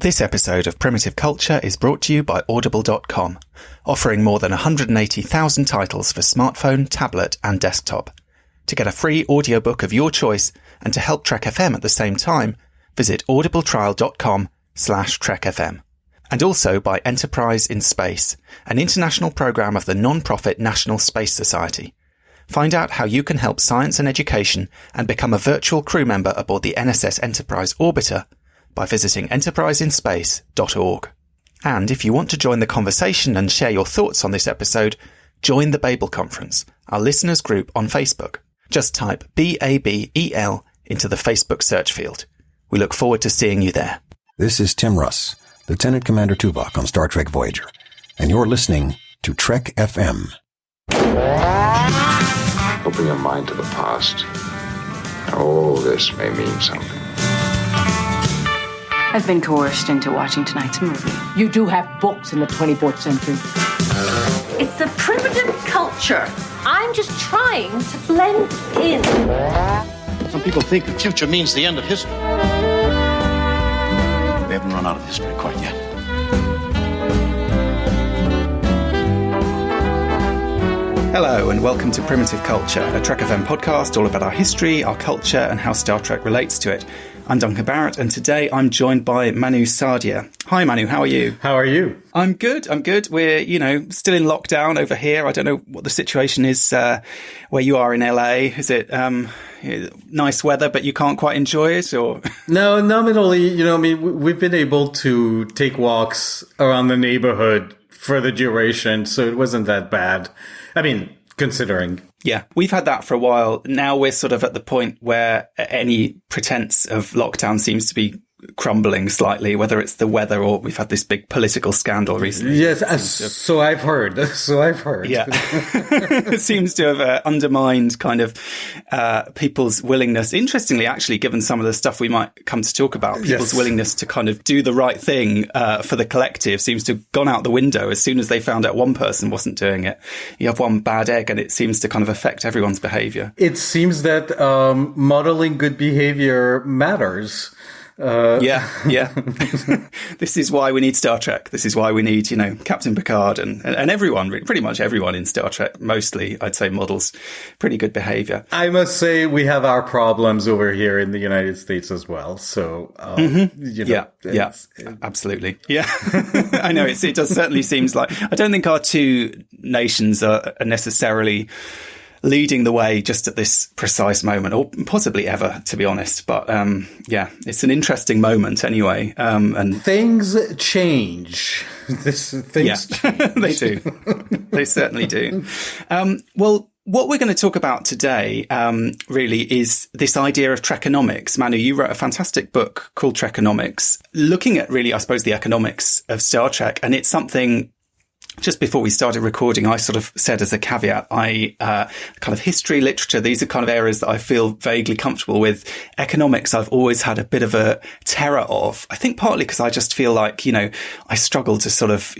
This episode of Primitive Culture is brought to you by Audible.com, offering more than 180,000 titles for smartphone, tablet, and desktop. To get a free audiobook of your choice and to help Trek FM at the same time, visit audibletrial.com/trekfm. And also by Enterprise in Space, an international program of the non-profit National Space Society. Find out how you can help science and education and become a virtual crew member aboard the NSS Enterprise Orbiter by visiting enterpriseinspace.org. And if you want to join the conversation and share your thoughts on this episode, join the Babel Conference, our listeners group on Facebook. Just type BABEL into the Facebook search field. We look forward to seeing you there. This is Tim Russ, Lieutenant Commander Tuvok on Star Trek Voyager, and you're listening to Trek FM. Open your mind to the past. Oh, this may mean something. I've been coerced into watching tonight's movie. You do have books in the 24th century. It's a primitive culture. I'm just trying to blend in. Some people think the future means the end of history. We haven't run out of history quite yet. Hello and welcome to Primitive Culture, a Trek FM podcast all about our history, our culture and how Star Trek relates to it. I'm Duncan Barrett and today I'm joined by Manu Saadia. Hi Manu, how are you? How are you? I'm good. We're, still in lockdown over here. I don't know what the situation is where you are in LA. Is it nice weather but you can't quite enjoy it, or? No, nominally, we've been able to take walks around the neighborhood for the duration, so it wasn't that bad. I mean, considering. Yeah, we've had that for a while. Now we're sort of at the point where any pretense of lockdown seems to be crumbling slightly, whether it's the weather or we've had this big political scandal recently. Yes, so I've heard. Yeah. It seems to have undermined kind of people's willingness. Interestingly, actually, given some of the stuff we might come to talk about, people's willingness to kind of do the right thing for the collective seems to have gone out the window as soon as they found out one person wasn't doing it. You have one bad egg and it seems to kind of affect everyone's behavior. It seems that modeling good behavior matters. Yeah. This is why we need Star Trek. This is why we need, Captain Picard and everyone, pretty much everyone in Star Trek, mostly, I'd say, models pretty good behavior. I must say we have our problems over here in the United States as well. So, absolutely. Yeah. I know it does certainly seems like, I don't think our two nations are necessarily leading the way just at this precise moment, or possibly ever, to be honest. But it's an interesting moment anyway. And things change. Change. They do. They certainly do. Well, what we're going to talk about today really is this idea of Trekonomics. Manu, you wrote a fantastic book called Trekonomics, looking at really, I suppose, the economics of Star Trek. And it's something, just before we started recording, I sort of said as a caveat, kind of history, literature, these are kind of areas that I feel vaguely comfortable with. Economics, I've always had a bit of a terror of. I think partly because I just feel like, I struggle to sort of,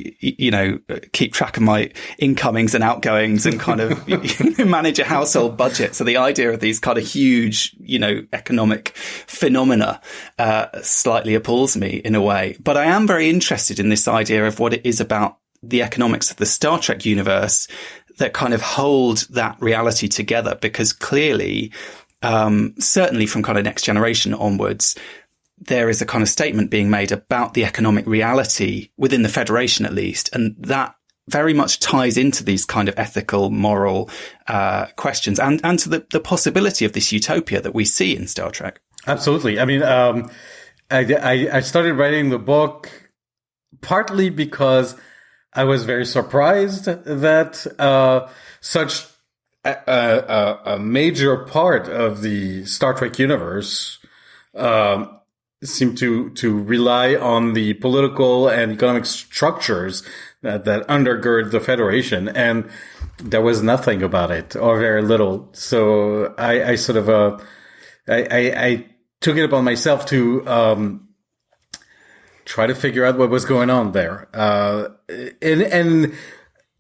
keep track of my incomings and outgoings and kind of manage a household budget. So the idea of these kind of huge, economic phenomena, slightly appalls me in a way. But I am very interested in this idea of what it is about the economics of the Star Trek universe that kind of hold that reality together, because clearly, certainly from kind of Next Generation onwards, there is a kind of statement being made about the economic reality within the Federation, at least. And that very much ties into these kind of ethical, moral, questions and to the possibility of this utopia that we see in Star Trek. Absolutely. I mean, I started writing the book partly because I was very surprised that such a major part of the Star Trek universe seemed to rely on the political and economic structures that undergird the Federation, and there was nothing about it, or very little. So I sort of I took it upon myself to try to figure out what was going on there. And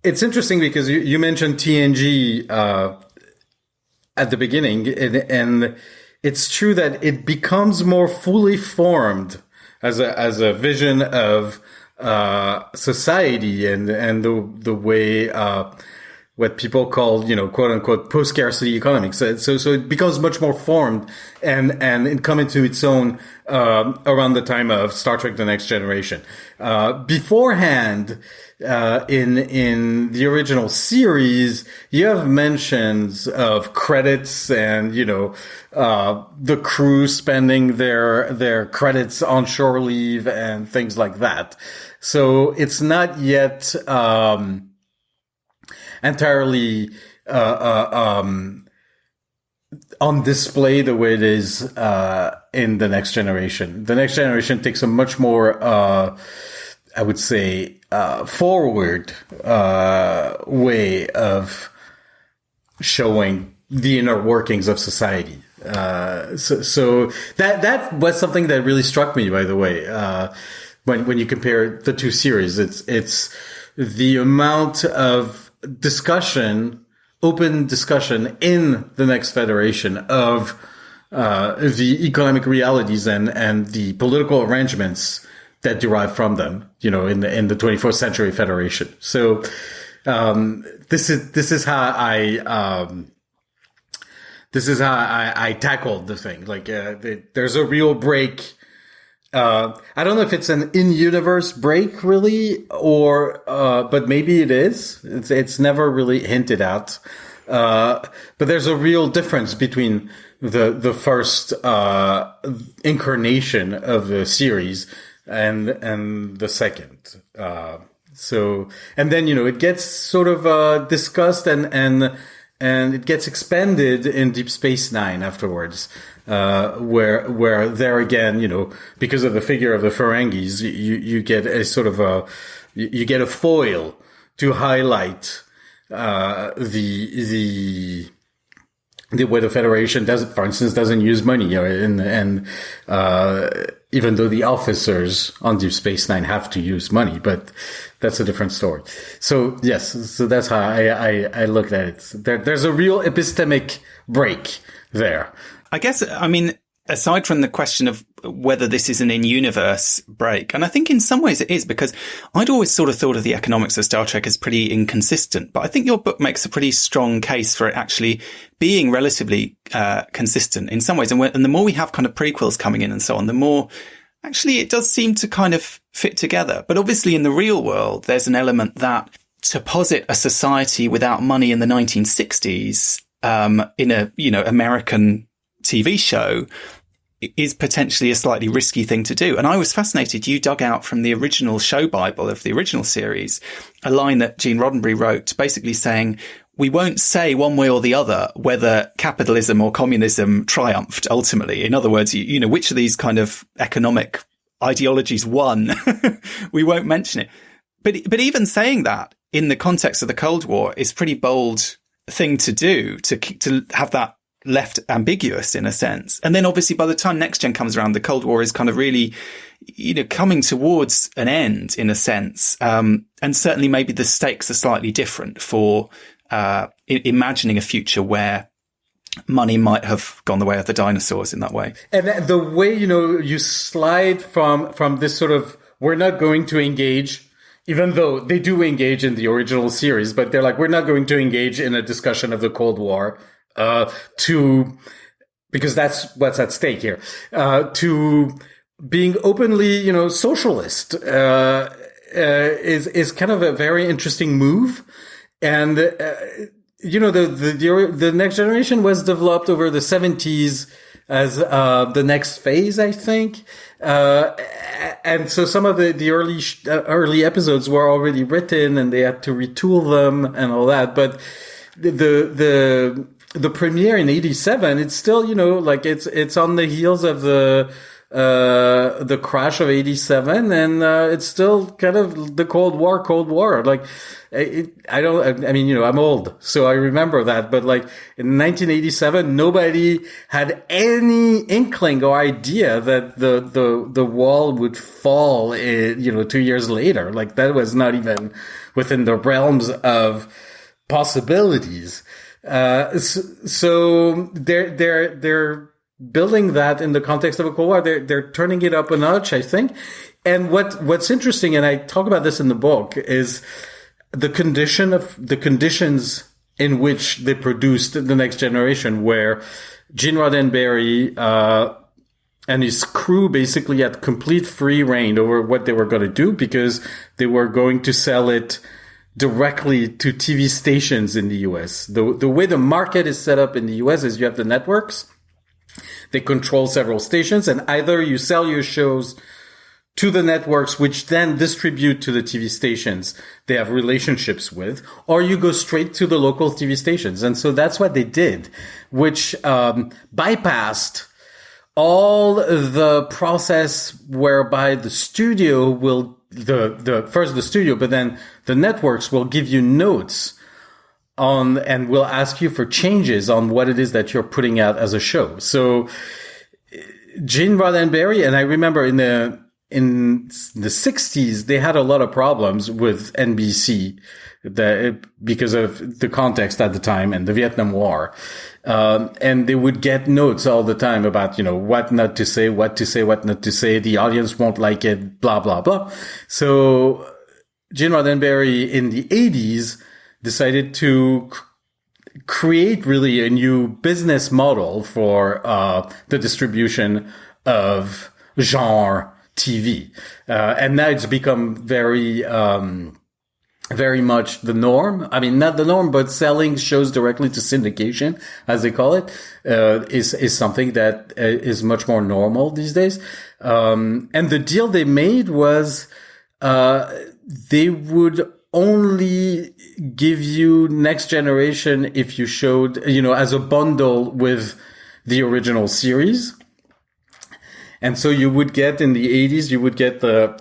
it's interesting because you mentioned TNG at the beginning, and it's true that it becomes more fully formed as a vision of society and the way what people call, quote unquote, post-scarcity economics. So it becomes much more formed and it come into its own around the time of Star Trek: The Next Generation. Beforehand, in the original series, you have mentions of credits and, the crew spending their credits on shore leave and things like that. So it's not yet entirely on display the way it is in The Next Generation. The Next Generation takes a much more, I would say, forward way of showing the inner workings of society. So that was something that really struck me, by the way, when you compare the two series. It's the amount of open discussion in the Next Federation of the economic realities and the political arrangements that derive from them, in the 21st century Federation. So this is how I tackled the thing. Like there's a real break. I don't know if it's an in-universe break, really, or but maybe it is. It's never really hinted at. But there's a real difference between the first incarnation of the series and the second. So and then it gets sort of discussed and it gets expanded in Deep Space Nine afterwards. Where there again, because of the figure of the Ferengis, you get a sort of you get a foil to highlight, the way the Federation doesn't use money, and even though the officers on Deep Space Nine have to use money, but that's a different story. So yes, so that's how I looked at it. There's a real epistemic break there. I guess, aside from the question of whether this is an in-universe break, and I think in some ways it is, because I'd always sort of thought of the economics of Star Trek as pretty inconsistent, but I think your book makes a pretty strong case for it actually being relatively consistent in some ways. And the more we have kind of prequels coming in and so on, the more actually it does seem to kind of fit together. But obviously in the real world, there's an element that to posit a society without money in the 1960s in a, American TV show is potentially a slightly risky thing to do. And I was fascinated. You dug out from the original show Bible of the original series a line that Gene Roddenberry wrote, basically saying, we won't say one way or the other whether capitalism or communism triumphed ultimately. In other words, which of these kind of economic ideologies won. We won't mention it. But even saying that in the context of the Cold War is a pretty bold thing to do, to have that left ambiguous in a sense. And then obviously by the time Next Gen comes around, the Cold War is kind of really, coming towards an end in a sense. And certainly maybe the stakes are slightly different for, imagining a future where money might have gone the way of the dinosaurs in that way. And the way, you slide from this sort of, we're not going to engage, even though they do engage in the original series, but they're like, we're not going to engage in a discussion of the Cold War, because that's what's at stake here, to being openly, socialist, is kind of a very interesting move. And, the Next Generation was developed over the 70s as, the next phase, I think. And so some of the early episodes were already written and they had to retool them and all that. But the premiere in 87, it's still, it's on the heels of the crash of 87, and it's still kind of the Cold War. Like, I'm old, so I remember that, but like in 1987, nobody had any inkling or idea that the wall would fall, 2 years later. Like, that was not even within the realms of possibilities. So there building that in the context of a Cold War. They're turning it up a notch, I think. And what's interesting, and I talk about this in the book, is the conditions in which they produced The Next Generation, where Gene Roddenberry and his crew basically had complete free reign over what they were going to do, because they were going to sell it directly to TV stations in the US. The way the market is set up in the US is you have the networks. They control several stations, and either you sell your shows to the networks, which then distribute to the TV stations they have relationships with, or you go straight to the local TV stations. And so that's what they did, which bypassed all the process whereby the studio will, first the studio, but then the networks will give you notes on, and will ask you for changes on what it is that you're putting out as a show. So Gene Roddenberry, and I remember in the 60s, they had a lot of problems with NBC because of the context at the time and the Vietnam War. And they would get notes all the time about, what not to say, what to say, what not to say. The audience won't like it, blah, blah, blah. So Gene Roddenberry in the 80s decided to create really a new business model for the distribution of genre TV. And now it's become very much the norm. I mean, not the norm, but selling shows directly to syndication, as they call it, is something that is much more normal these days. And the deal they made was, they would only give you Next Generation if you showed, as a bundle with the original series. And so you would get, in the 80s, you would get an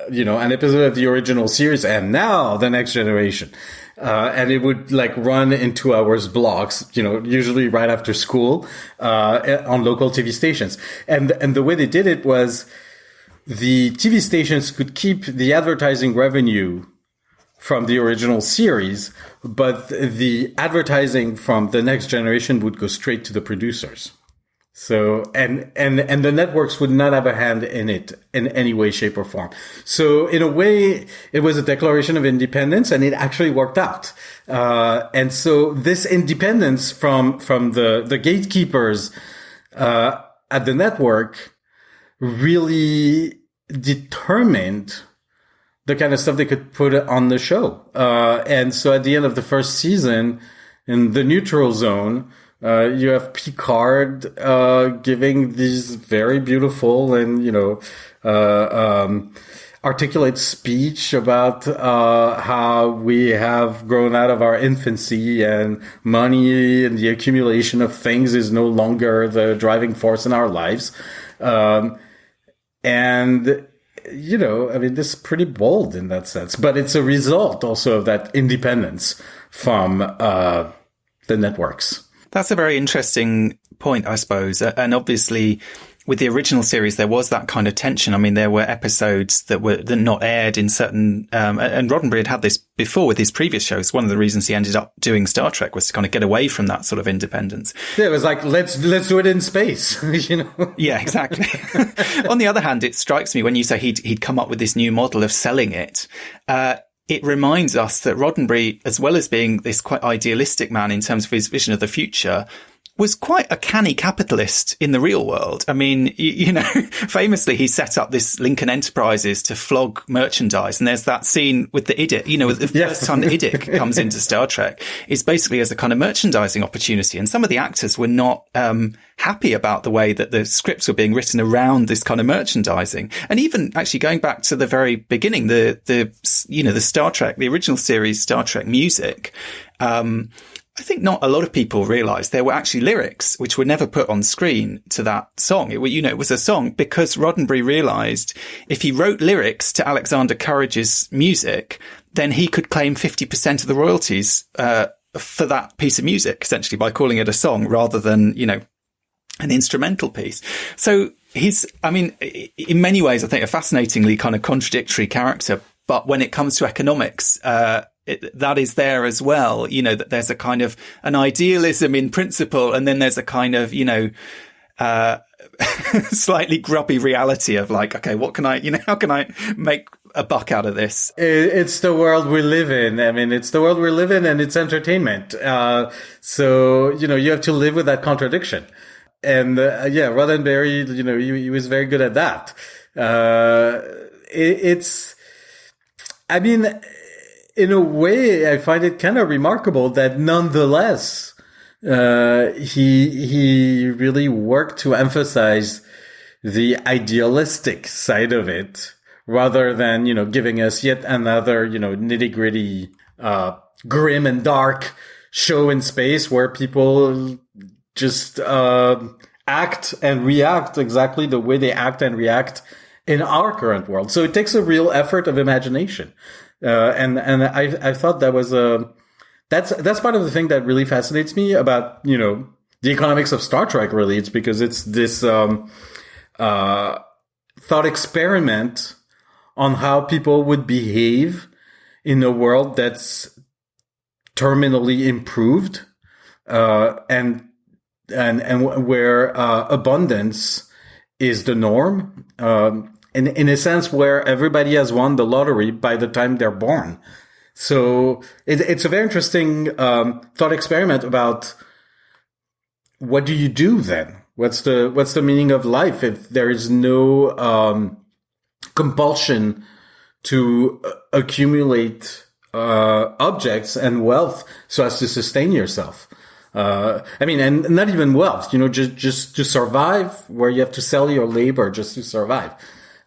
episode of the original series, and now The Next Generation. And it would run in 2 hours blocks, usually right after school, on local TV stations. And the way they did it was the TV stations could keep the advertising revenue from the original series, but the advertising from The Next Generation would go straight to the producers. So, and the networks would not have a hand in it in any way, shape, or form. So in a way, it was a declaration of independence, and it actually worked out. And so this independence from the gatekeepers, at the network really determined the kind of stuff they could put on the show. And so at the end of the first season, in the neutral zone, you have Picard giving these very beautiful and articulate speech about how we have grown out of our infancy, and money and the accumulation of things is no longer the driving force in our lives. This is pretty bold in that sense, but it's a result also of that independence from the networks. That's a very interesting point, I suppose. And obviously, with the original series, there was that kind of tension. I mean, there were episodes that were not aired in certain, and Roddenberry had this before with his previous shows. One of the reasons he ended up doing Star Trek was to kind of get away from that sort of independence. Yeah, it was like, let's do it in space, Yeah, exactly. On the other hand, it strikes me when you say he'd come up with this new model of selling it. It reminds us that Roddenberry, as well as being this quite idealistic man in terms of his vision of the future, was quite a canny capitalist in the real world. I mean, famously, he set up this Lincoln Enterprises to flog merchandise. And there's that scene with the IDIC, the first time the IDIC comes into Star Trek is basically as a kind of merchandising opportunity. And some of the actors were not happy about the way that the scripts were being written around this kind of merchandising. And even actually going back to the very beginning, the Star Trek, the original series Star Trek music, I think not a lot of people realised there were actually lyrics which were never put on screen to that song. It was a song because Roddenberry realised if he wrote lyrics to Alexander Courage's music, then he could claim 50% of the royalties for that piece of music, essentially, by calling it a song rather than, an instrumental piece. So he's, in many ways, I think a fascinatingly kind of contradictory character. But when it comes to economics, that is there as well, that there's a kind of an idealism in principle, and then there's a kind of, slightly grubby reality of like, okay, what can I, how can I make a buck out of this? It's the world we live in. I mean, it's the world we live in, and it's entertainment. So, you have to live with that contradiction. And, Roddenberry, he was very good at that. In a way, I find it kind of remarkable that nonetheless, he really worked to emphasize the idealistic side of it rather than, giving us yet another, nitty gritty, grim and dark show in space where people just, act and react exactly the way they act and react in our current world. So it takes a real effort of imagination. And I thought that was that's part of the thing that really fascinates me about, the economics of Star Trek, really. It's because it's this, thought experiment on how people would behave in a world that's terminally improved, and where, abundance is the norm, in a sense where everybody has won the lottery by the time they're born. So it's a very interesting thought experiment about what do you do then? What's the meaning of life if there is no compulsion to accumulate objects and wealth so as to sustain yourself? And not even wealth, just to survive, where you have to sell your labor just to survive.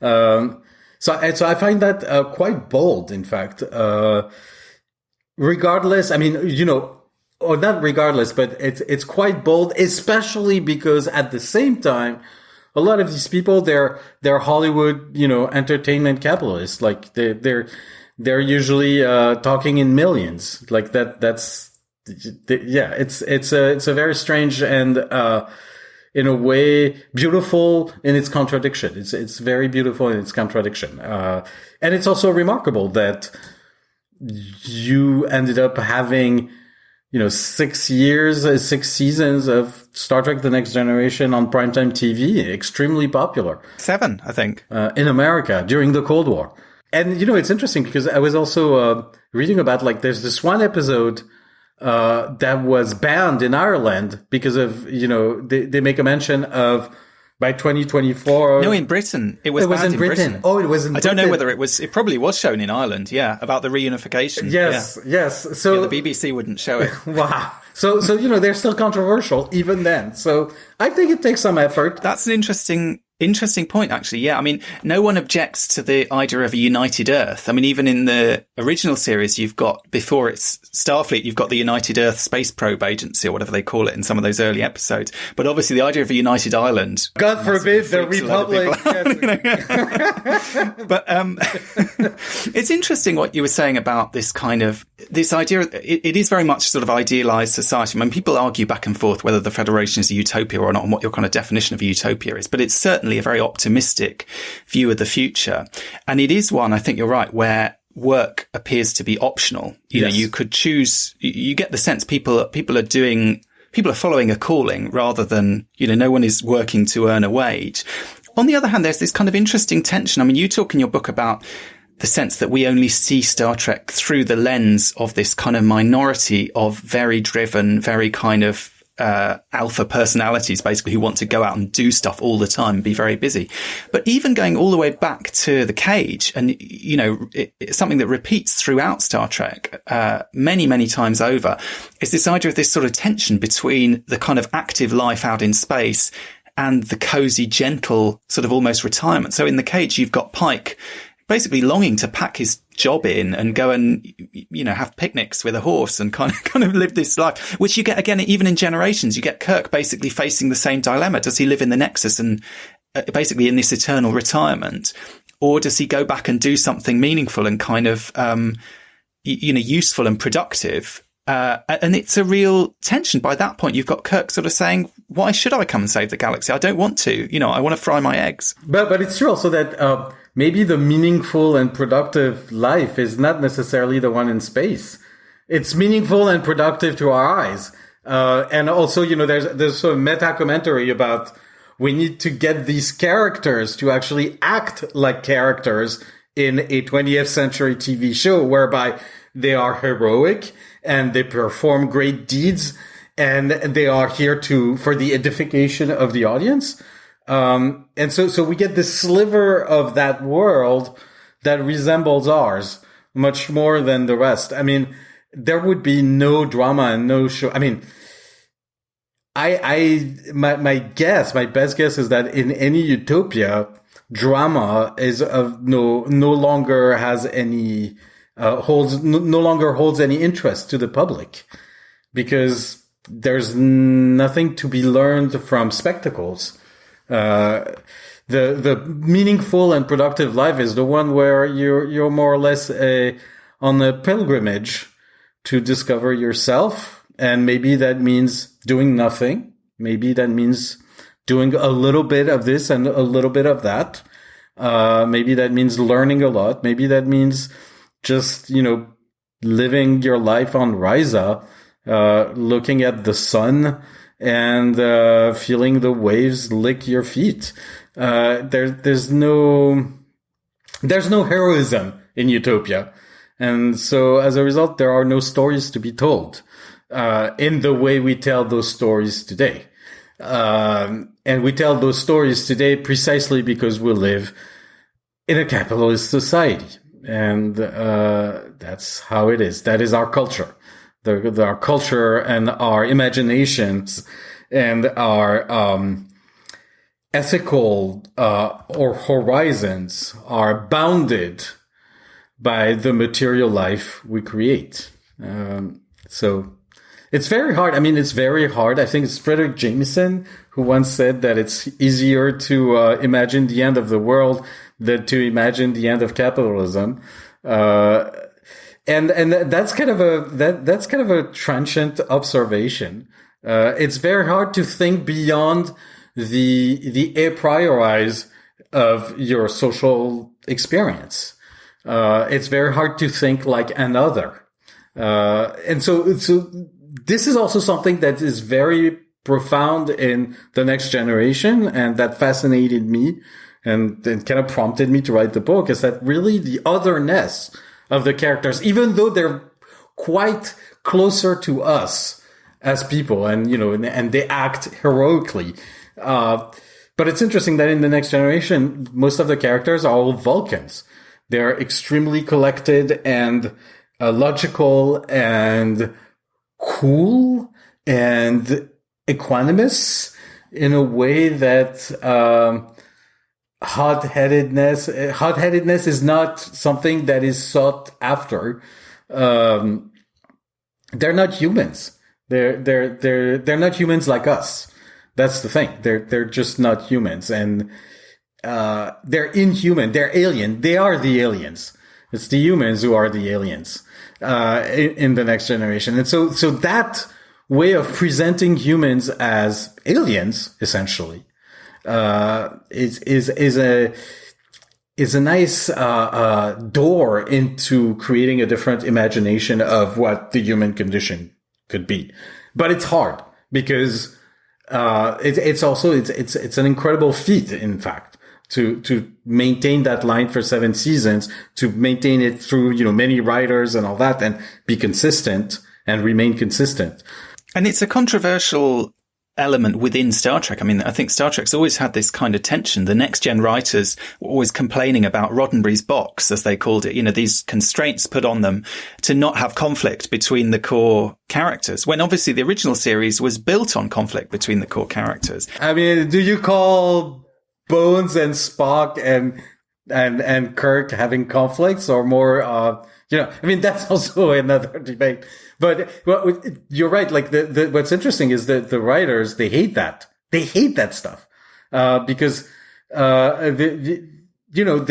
So I find that quite bold, in fact. Regardless, or not regardless, but it's quite bold, especially because at the same time, a lot of these people, they're Hollywood, entertainment capitalists. Like they're usually talking in millions. Like it's a very strange and in a way beautiful in its contradiction. It's very beautiful in its contradiction. And it's also remarkable that you ended up having, 6 seasons of Star Trek The Next Generation on primetime TV, extremely popular. 7, I think. In America during the Cold War. And, it's interesting because I was also reading about, there's this one episode that was banned in Ireland because of, they make a mention of by 2024. No, in Britain. It was banned in Britain. Oh, it was in Britain. I don't know whether it probably was shown in Ireland. Yeah. About the reunification. Yes. Yeah. Yes. So the BBC wouldn't show it. Wow. So, they're still controversial even then. So I think it takes some effort. That's an interesting point, actually. Yeah. No one objects to the idea of a united Earth. Even in the original series, you've got, before it's Starfleet, you've got the United Earth Space Probe Agency, or whatever they call it in some of those early episodes. But obviously the idea of a united island. God forbid the Republic. But, it's interesting what you were saying about this this idea. It is very much sort of idealized society. People argue back and forth whether the Federation is a utopia or not, and what your kind of definition of a utopia is. But it's certainly a very optimistic view of the future. And it is one, I think you're right, where work appears to be optional. You could choose, you get the sense people are following a calling rather than, no one is working to earn a wage. On the other hand, there's this kind of interesting tension. You talk in your book about the sense that we only see Star Trek through the lens of this kind of minority of very driven, very kind of alpha personalities, basically, who want to go out and do stuff all the time and be very busy. But even going all the way back to The Cage, and, it's something that repeats throughout Star Trek, many, many times over, is this idea of this sort of tension between the kind of active life out in space and the cozy, gentle sort of almost retirement. So in The Cage, you've got Pike basically longing to pack his job in and go and, have picnics with a horse and kind of live this life, which you get again, even in Generations. You get Kirk basically facing the same dilemma. Does he live in the Nexus and basically in this eternal retirement, or does he go back and do something meaningful and kind of, useful and productive? And it's a real tension. By that point, you've got Kirk sort of saying, why should I come and save the galaxy? I don't want to, I want to fry my eggs. But it's true also that, maybe the meaningful and productive life is not necessarily the one in space. It's meaningful and productive to our eyes. And also, there's sort of meta commentary about we need to get these characters to actually act like characters in a 20th century TV show whereby they are heroic and they perform great deeds and they are here for the edification of the audience. And so we get this sliver of that world that resembles ours much more than the rest. I mean, there would be no drama and no show. I mean, my best guess is that in any utopia, drama is no longer has any, no longer holds any interest to the public because there's nothing to be learned from spectacles. The meaningful and productive life is the one where you're more or less on a pilgrimage to discover yourself. And maybe that means doing nothing. Maybe that means doing a little bit of this and a little bit of that. Maybe that means learning a lot. Maybe that means just, living your life on Ryza, looking at the sun and feeling the waves lick your feet. There's no heroism in utopia. And so as a result, there are no stories to be told, in the way we tell those stories today. And we tell those stories today precisely because we live in a capitalist society. And, that's how it is. That is our culture. Our culture and our imaginations and our, ethical, or horizons are bounded by the material life we create. So it's very hard. I mean, it's very hard. I think it's Frederick Jameson who once said that it's easier to imagine the end of the world than to imagine the end of capitalism. And that's kind of a transient observation. It's very hard to think beyond the a priori's of your social experience. It's very hard to think like another. And so this is also something that is very profound in The Next Generation and that fascinated me and kind of prompted me to write the book is that really the otherness of the characters, even though they're quite closer to us as people and, and they act heroically. But it's interesting that in The Next Generation, most of the characters are all Vulcans. They're extremely collected and logical and cool and equanimous in a way that hot-headedness is not something that is sought after. They're not humans. They're not humans like us. That's the thing. They're just not humans, and they're inhuman. They're alien. They are the aliens. It's the humans who are the aliens in The Next Generation. And so that way of presenting humans as aliens, essentially, is a nice door into creating a different imagination of what the human condition could be. But it's hard because it's an incredible feat, in fact, to maintain that line for 7 seasons, to maintain it through, many writers and all that, and be consistent and remain consistent. And it's a controversial element within Star Trek. I mean, I think Star Trek's always had this kind of tension. The Next Gen writers were always complaining about Roddenberry's box, as they called it, these constraints put on them to not have conflict between the core characters, when obviously the original series was built on conflict between the core characters. I mean, do you call Bones and Spock and Kirk having conflicts, or more, I mean, that's also another debate. But you're right. Like what's interesting is that the writers, they hate that. They hate that stuff, because, they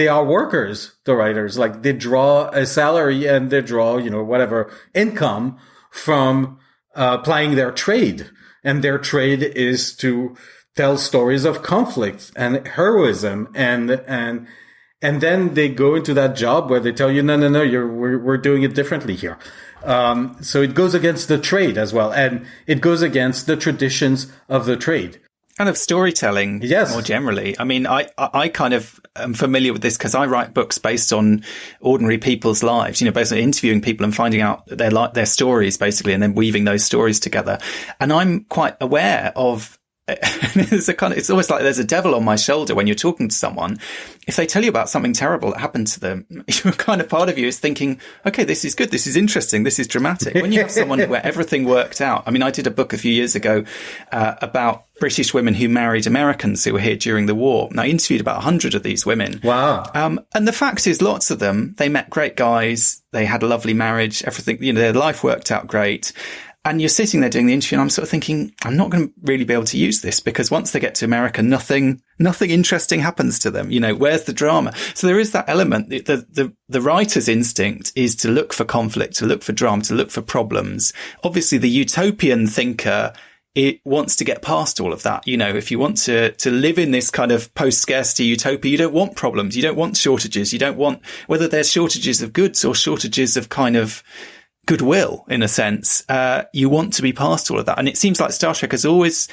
are workers, the writers. Like they draw a salary and they draw, whatever income from, plying their trade. And their trade is to tell stories of conflict and heroism and then they go into that job where they tell you, no, we're doing it differently here. So it goes against the trade as well. And it goes against the traditions of the trade. And of storytelling, Yes. more generally. I mean, I kind of am familiar with this because I write books based on ordinary people's lives, based on interviewing people and finding out their stories, basically, and then weaving those stories together. And I'm quite aware of it's almost like there's a devil on my shoulder when you're talking to someone. If they tell you about something terrible that happened to them, you're kind of part of you is thinking, okay, this is good. This is interesting. This is dramatic. When you have someone where everything worked out. I mean, I did a book a few years ago, about British women who married Americans who were here during the war. And I interviewed about 100 of these women. Wow. And the fact is, lots of them, they met great guys. They had a lovely marriage. Everything, their life worked out great. And you're sitting there doing the interview and I'm sort of thinking, I'm not going to really be able to use this because once they get to America, nothing interesting happens to them. Where's the drama? So there is that element. The writer's instinct is to look for conflict, to look for drama, to look for problems. Obviously, the utopian thinker, it wants to get past all of that. If you want to live in this kind of post-scarcity utopia, you don't want problems. You don't want shortages. You don't want, whether there's shortages of goods or shortages of kind of goodwill, in a sense, you want to be past all of that. And it seems like Star Trek has always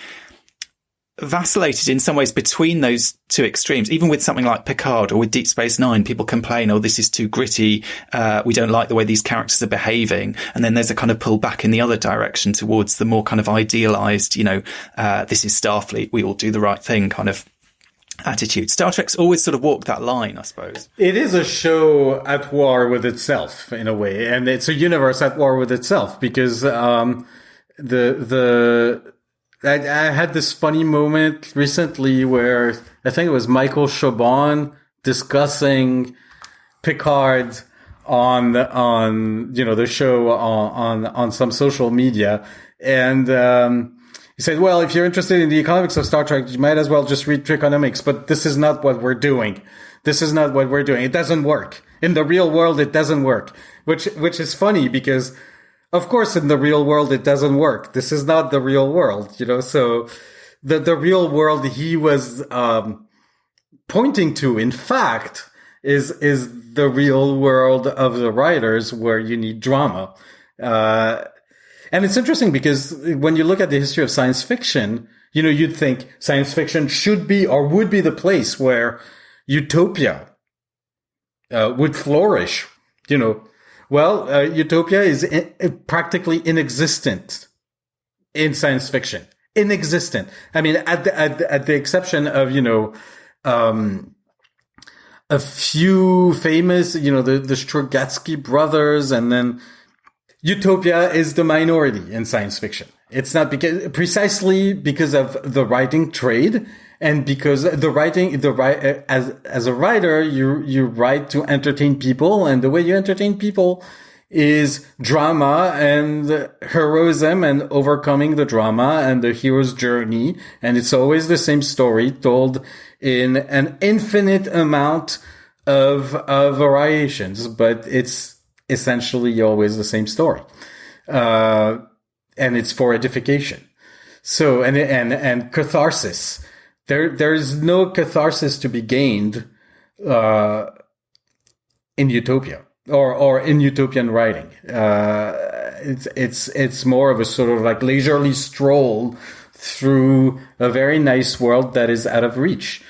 vacillated in some ways between those two extremes. Even with something like Picard or with Deep Space Nine, people complain, oh, this is too gritty. We don't like the way these characters are behaving. And then there's a kind of pull back in the other direction towards the more kind of idealized, this is Starfleet. We all do the right thing kind of attitude. Star Trek's always sort of walked that line, I suppose. It is a show at war with itself in a way, and it's a universe at war with itself because I had this funny moment recently where I think it was Michael Chabon discussing Picard on the show on some social media, and he said, well, if you're interested in the economics of Star Trek, you might as well just read Trekonomics, but this is not what we're doing. This is not what we're doing. It doesn't work. In the real world, it doesn't work, which is funny because, of course, in the real world, it doesn't work. This is not the real world, so the real world he was pointing to, in fact, is the real world of the writers where you need drama. And it's interesting because when you look at the history of science fiction, you'd think science fiction should be or would be the place where utopia would flourish. Utopia is practically inexistent in science fiction. Inexistent. I mean, at the exception of, a few famous, the Strugatsky brothers, and then utopia is the minority in science fiction. It's not precisely because of the writing trade and because as a writer, you write to entertain people, and the way you entertain people is drama and heroism and overcoming the drama and the hero's journey. And it's always the same story told in an infinite amount of variations, but it's essentially always the same story. And it's for edification. So, and catharsis. There is no catharsis to be gained, in utopia or in utopian writing. It's more of a sort of like leisurely stroll through a very nice world that is out of reach.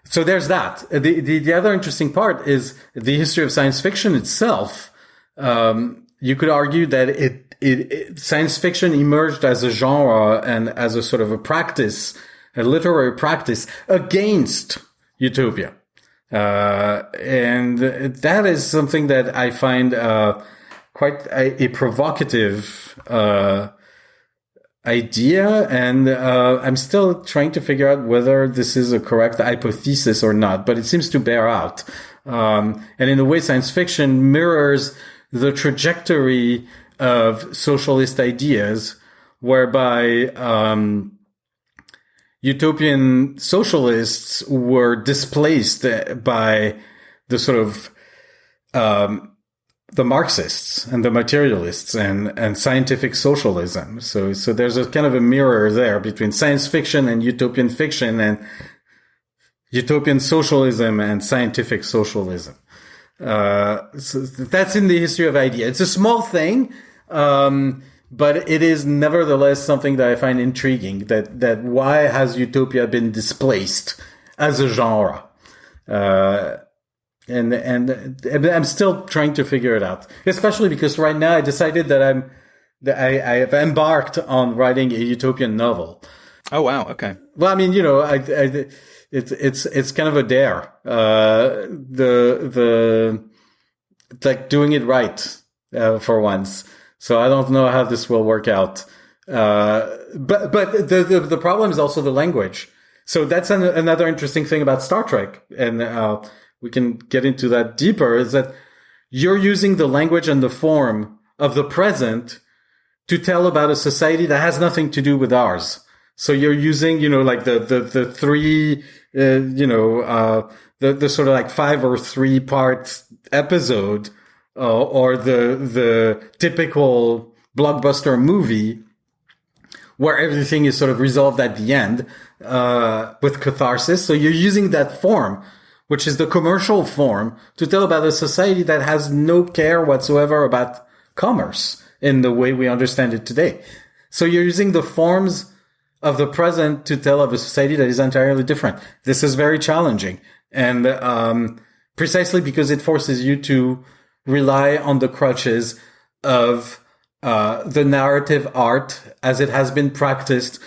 So there's that. The other interesting part is the history of science fiction itself. You could argue that science fiction emerged as a genre and as a sort of a practice, a literary practice against utopia. And that is something that I find quite a provocative idea, and I'm still trying to figure out whether this is a correct hypothesis or not, but it seems to bear out. And in a way, science fiction mirrors the trajectory of socialist ideas, whereby utopian socialists were displaced by the sort of the Marxists and the materialists and scientific socialism. So there's a kind of a mirror there between science fiction and utopian fiction and utopian socialism and scientific socialism. So that's in the history of idea. It's a small thing, but it is nevertheless something that I find intriguing, that why has utopia been displaced as a genre? And I'm still trying to figure it out, especially because right now I decided that I have embarked on writing a utopian novel. Oh, wow. Okay. Well, I mean, it's kind of a dare. Like doing it right, for once. So I don't know how this will work out. But the problem is also the language. So that's another interesting thing about Star Trek. And, we can get into that deeper, is that you're using the language and the form of the present to tell about a society that has nothing to do with ours. So you're using, like the three, the sort of like 5 or 3 part episode, or the typical blockbuster movie where everything is sort of resolved at the end, with catharsis. So you're using that form, which is the commercial form, to tell about a society that has no care whatsoever about commerce in the way we understand it today. So you're using the forms of the present to tell of a society that is entirely different. This is very challenging. And precisely because it forces you to rely on the crutches of the narrative art as it has been practiced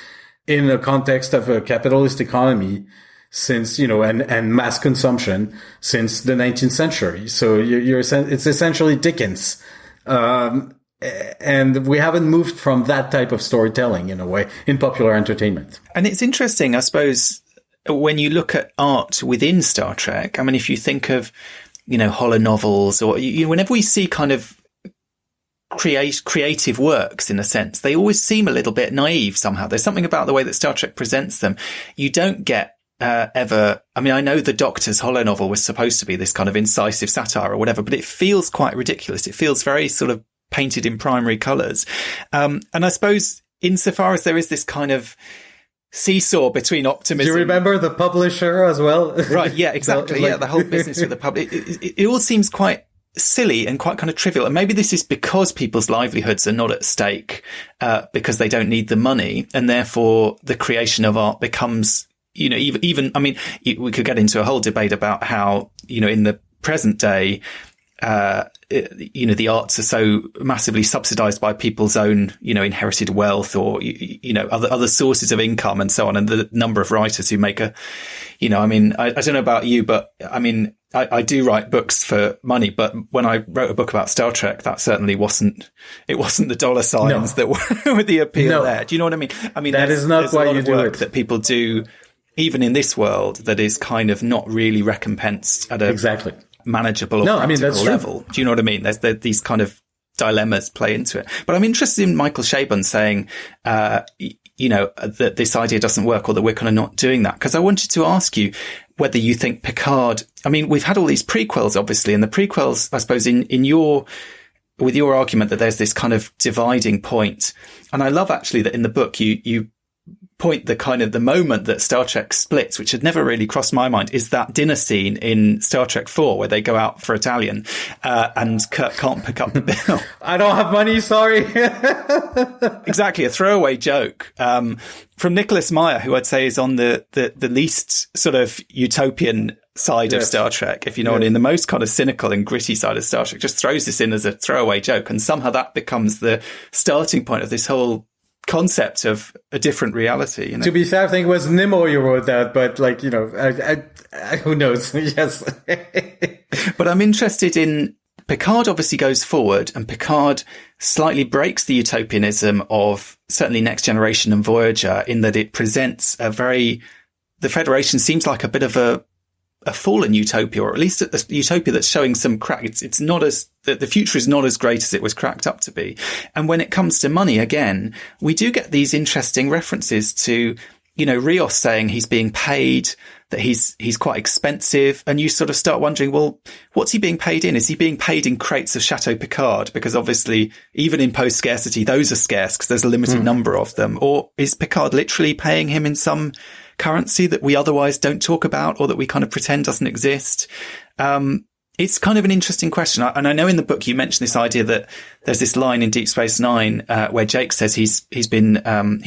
in the context of a capitalist economy since, and mass consumption since the 19th century. So it's essentially Dickens. And we haven't moved from that type of storytelling in a way in popular entertainment. And it's interesting, I suppose, when you look at art within Star Trek. I mean, if you think of, hollow novels, or whenever we see kind of creative works, in a sense, they always seem a little bit naive somehow. There's something about the way that Star Trek presents them. You don't get ever, I mean, I know the Doctor's hollow novel was supposed to be this kind of incisive satire or whatever, but it feels quite ridiculous. It feels very sort of painted in primary colours. And I suppose insofar as there is this kind of seesaw between optimism. Do you remember the publisher as well? Right. Yeah, exactly. The whole business with the public. It all seems quite silly and quite kind of trivial. And maybe this is because people's livelihoods are not at stake, because they don't need the money. And therefore the creation of art becomes, even, I mean, we could get into a whole debate about how, in the present day, the arts are so massively subsidized by people's own, inherited wealth or, other sources of income and so on. And the number of writers who make I don't know about you, but I mean, I do write books for money, but when I wrote a book about Star Trek, that certainly wasn't the dollar signs that were the appeal there. Do you know what I mean? I mean, that is not why you do it. That people do, even in this world, that is kind of not really recompensed at a manageable or practical level. Do you know what I mean? There's these kind of dilemmas play into it. But I'm interested in Michael Chabon saying, that this idea doesn't work, or that we're kind of not doing that. Because I wanted to ask you whether you think Picard, I mean, we've had all these prequels, obviously, and the prequels, I suppose, with your argument that there's this kind of dividing point. And I love actually that in the book, you point the moment that Star Trek splits, which had never really crossed my mind, is that dinner scene in Star Trek 4 where they go out for Italian, and Kirk can't pick up the bill. I don't have money, sorry. Exactly, a throwaway joke from Nicholas Meyer, who I'd say is on the least sort of utopian side of Star Trek, if you know what I mean, the most kind of cynical and gritty side of Star Trek, just throws this in as a throwaway joke, and somehow that becomes the starting point of this whole concept of a different reality. To be fair, I think it was Nemo who wrote that, but I who knows? Yes. But I'm interested in Picard. Obviously goes forward, and Picard slightly breaks the utopianism of certainly Next Generation and Voyager, in that it presents the Federation seems like a bit of a fallen utopia, or at least a utopia that's showing some crack. It's not the future is not as great as it was cracked up to be. And when it comes to money, again, we do get these interesting references to, Rios saying he's being paid, that he's quite expensive. And you sort of start wondering, well, what's he being paid in? Is he being paid in crates of Chateau Picard? Because obviously, even in post-scarcity, those are scarce because there's a limited number of them. Or is Picard literally paying him in some currency that we otherwise don't talk about, or that we kind of pretend doesn't exist? It's kind of an interesting question. And I know in the book you mentioned this idea that there's this line in Deep Space Nine, where Jake says he's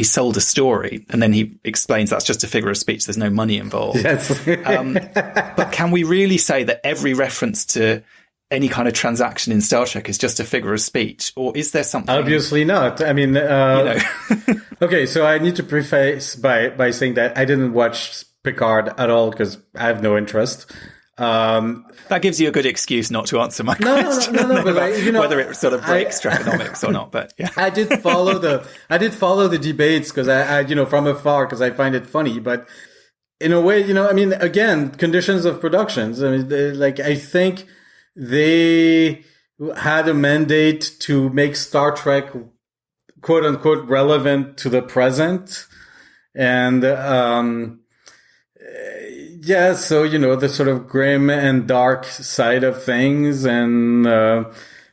sold a story. And then he explains that's just a figure of speech. There's no money involved. Yes. But can we really say that every reference to any kind of transaction in Star Trek is just a figure of speech? Or is there something? Obviously not. I mean, okay, so I need to preface by saying that I didn't watch Picard at all because I have no interest. That gives you a good excuse not to answer my question. No, but whether it sort of breaks Trekonomics or not. But yeah, I did follow the debates because I from afar because I find it funny. But in a way, I mean, again, conditions of productions. I mean, I think they had a mandate to make Star Trek quote unquote relevant to the present, and yeah, so, the sort of grim and dark side of things. And,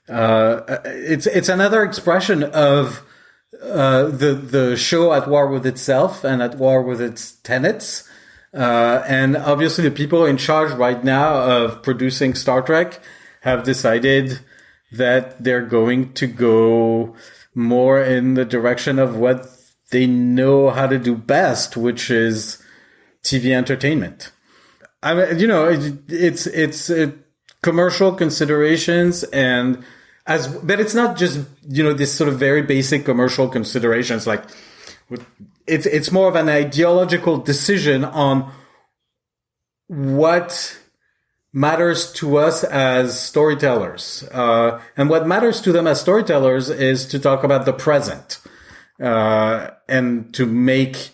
it's another expression of, the show at war with itself and at war with its tenets. And obviously the people in charge right now of producing Star Trek have decided that they're going to go more in the direction of what they know how to do best, which is TV entertainment. I mean, it's commercial considerations but it's not just, this sort of very basic commercial considerations. Like, it's more of an ideological decision on what matters to us as storytellers. And what matters to them as storytellers is to talk about the present, and to make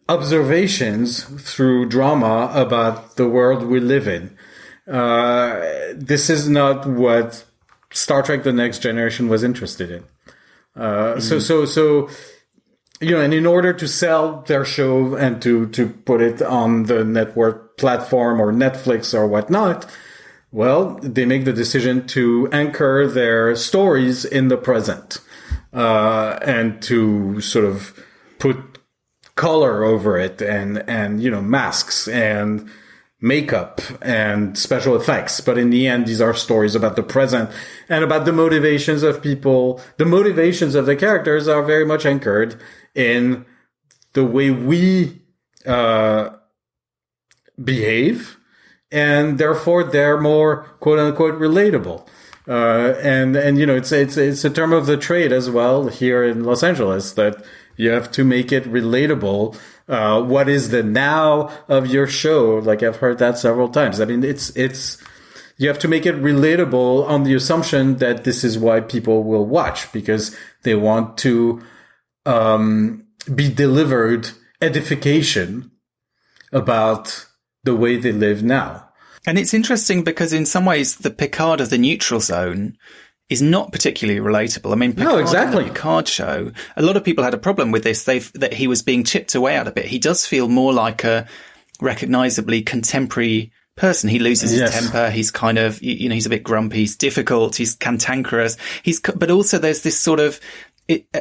observations through drama about the world we live in. This is not what Star Trek: The Next Generation was interested in. So, and in order to sell their show and to put it on the network platform or Netflix or whatnot, well, they make the decision to anchor their stories in the present, and to sort of put color over it and masks and makeup and special effects. But in the end, these are stories about the present and about the motivations of people. The motivations of the characters are very much anchored in the way we behave, and therefore they're more quote unquote relatable. And it's a term of the trade as well here in Los Angeles that you have to make it relatable. What is the now of your show? Like, I've heard that several times. I mean, you have to make it relatable on the assumption that this is why people will watch, because they want to, be delivered edification about the way they live now. And it's interesting because in some ways the Picard of the neutral zone is not particularly relatable. I mean, Picard, no, exactly. The Picard show, a lot of people had a problem with this. That he was being chipped away at a bit. He does feel more like a recognizably contemporary person. He loses his temper. He's kind of, he's a bit grumpy. He's difficult. He's cantankerous. But also there's this sort of,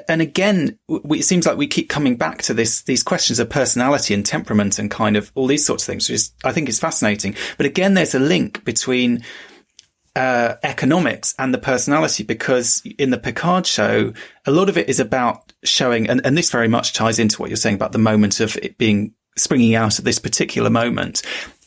and again, it seems like we keep coming back to these questions of personality and temperament and kind of all these sorts of things, which I think is fascinating. But again, there's a link between economics and the personality, because in the Picard show, a lot of it is about showing, and this very much ties into what you're saying about the moment of it being springing out at this particular moment.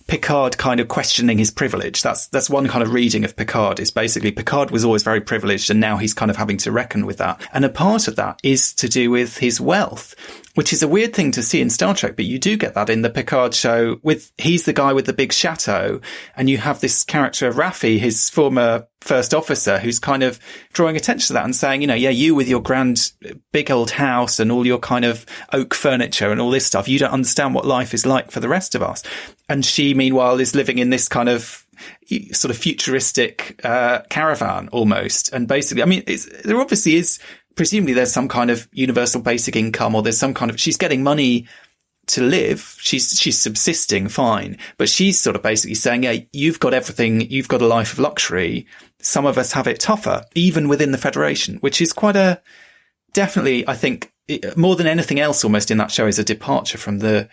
Picard kind of questioning his privilege. That's one kind of reading of Picard, is basically Picard was always very privileged and now he's kind of having to reckon with that. And a part of that is to do with his wealth, which is a weird thing to see in Star Trek, but you do get that in the Picard show he's the guy with the big chateau, and you have this character of Raffi, his former first officer, who's kind of drawing attention to that and saying, you with your grand big old house and all your kind of oak furniture and all this stuff, you don't understand what life is like for the rest of us. And she, meanwhile, is living in this kind of sort of futuristic caravan almost. And basically, I mean, there obviously is, presumably there's some kind of universal basic income, or there's some kind of, she's getting money to live. She's subsisting fine, but she's sort of basically saying, you've got everything. You've got a life of luxury. Some of us have it tougher, even within the Federation, which is quite definitely, I think, more than anything else, almost in that show, is a departure from the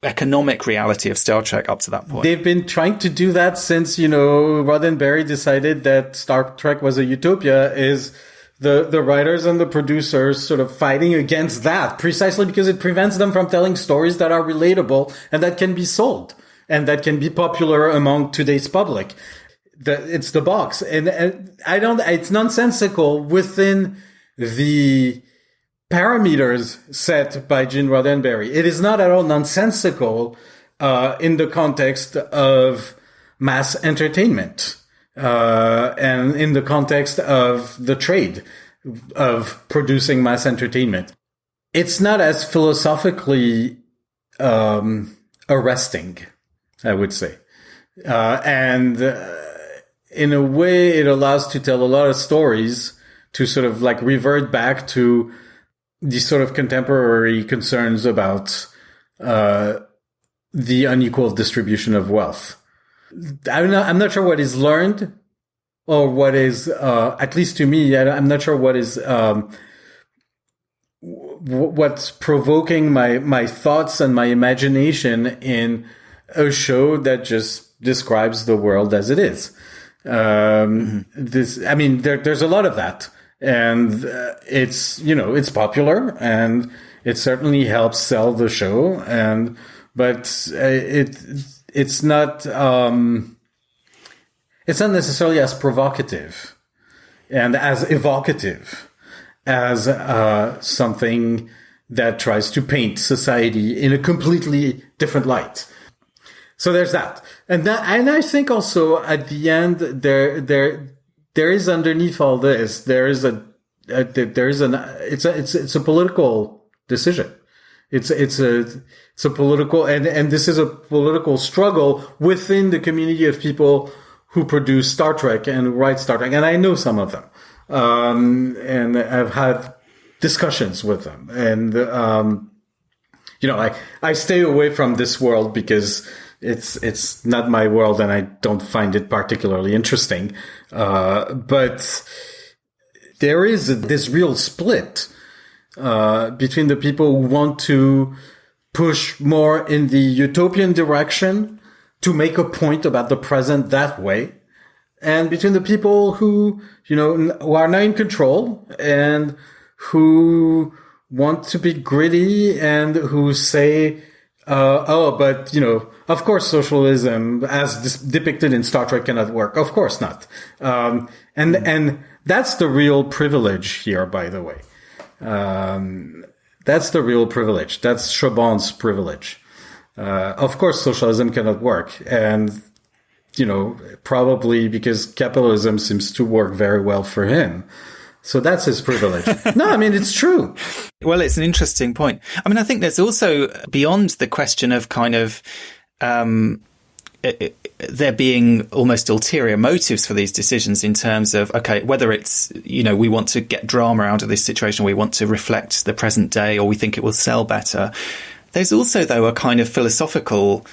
economic reality of Star Trek up to that point. They've been trying to do that since, Roddenberry decided that Star Trek was a utopia, is the writers and the producers sort of fighting against that, precisely because it prevents them from telling stories that are relatable and that can be sold and that can be popular among today's public. It's the box. And it's nonsensical within the parameters set by Gene Roddenberry. It is not at all nonsensical in the context of mass entertainment and in the context of the trade of producing mass entertainment. It's not as philosophically arresting, I would say. And in a way, it allows to tell a lot of stories to sort of like revert back to these sort of contemporary concerns about the unequal distribution of wealth. I'm not sure what is learned or what is, at least to me, I'm not sure what is, what's provoking my thoughts and my imagination in a show that just describes the world as it is. There's a lot of that. And it's popular, and it certainly helps sell the show. But it's not necessarily as provocative and as evocative as something that tries to paint society in a completely different light. So there's that, and I think also at the end there is underneath all this, it's a political decision. It's a political, and this is a political struggle within the community of people who produce Star Trek and write Star Trek. And I know some of them. And I've had discussions with them. And, I stay away from this world because it's not my world and I don't find it particularly interesting. But there is this real split, between the people who want to push more in the utopian direction to make a point about the present that way, and between the people who are not in control and who want to be gritty and who say, but of course socialism as depicted in Star Trek cannot work. Of course not. And that's the real privilege here, by the way. That's the real privilege. That's Chabon's privilege. Of course socialism cannot work. And, probably because capitalism seems to work very well for him. So that's his privilege. No, it's true. Well, it's an interesting point. I think there's also, beyond the question of kind of there being almost ulterior motives for these decisions in terms of, okay, whether it's, we want to get drama out of this situation, we want to reflect the present day, or we think it will sell better. There's also, though, a kind of philosophical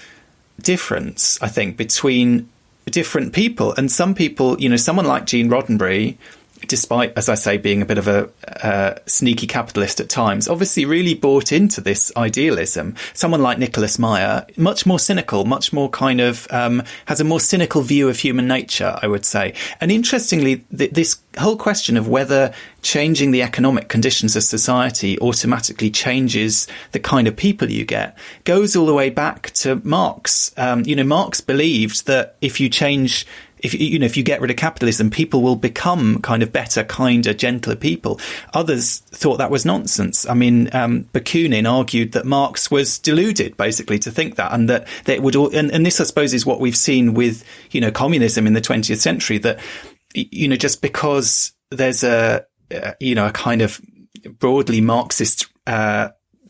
difference, I think, between different people. And some people, someone like Gene Roddenberry, despite, as I say, being a bit of a sneaky capitalist at times, obviously really bought into this idealism. Someone like Nicholas Meyer, much more cynical, much more kind of, has a more cynical view of human nature, I would say. And interestingly, this whole question of whether changing the economic conditions of society automatically changes the kind of people you get goes all the way back to Marx. Marx believed that if you change, if you get rid of capitalism, people will become kind of better, kinder, gentler people. Others thought that was nonsense. Bakunin argued that Marx was deluded, basically, to think that, and that it would all, and this, I suppose, is what we've seen with, communism in the 20th century, that, just because there's a kind of broadly Marxist,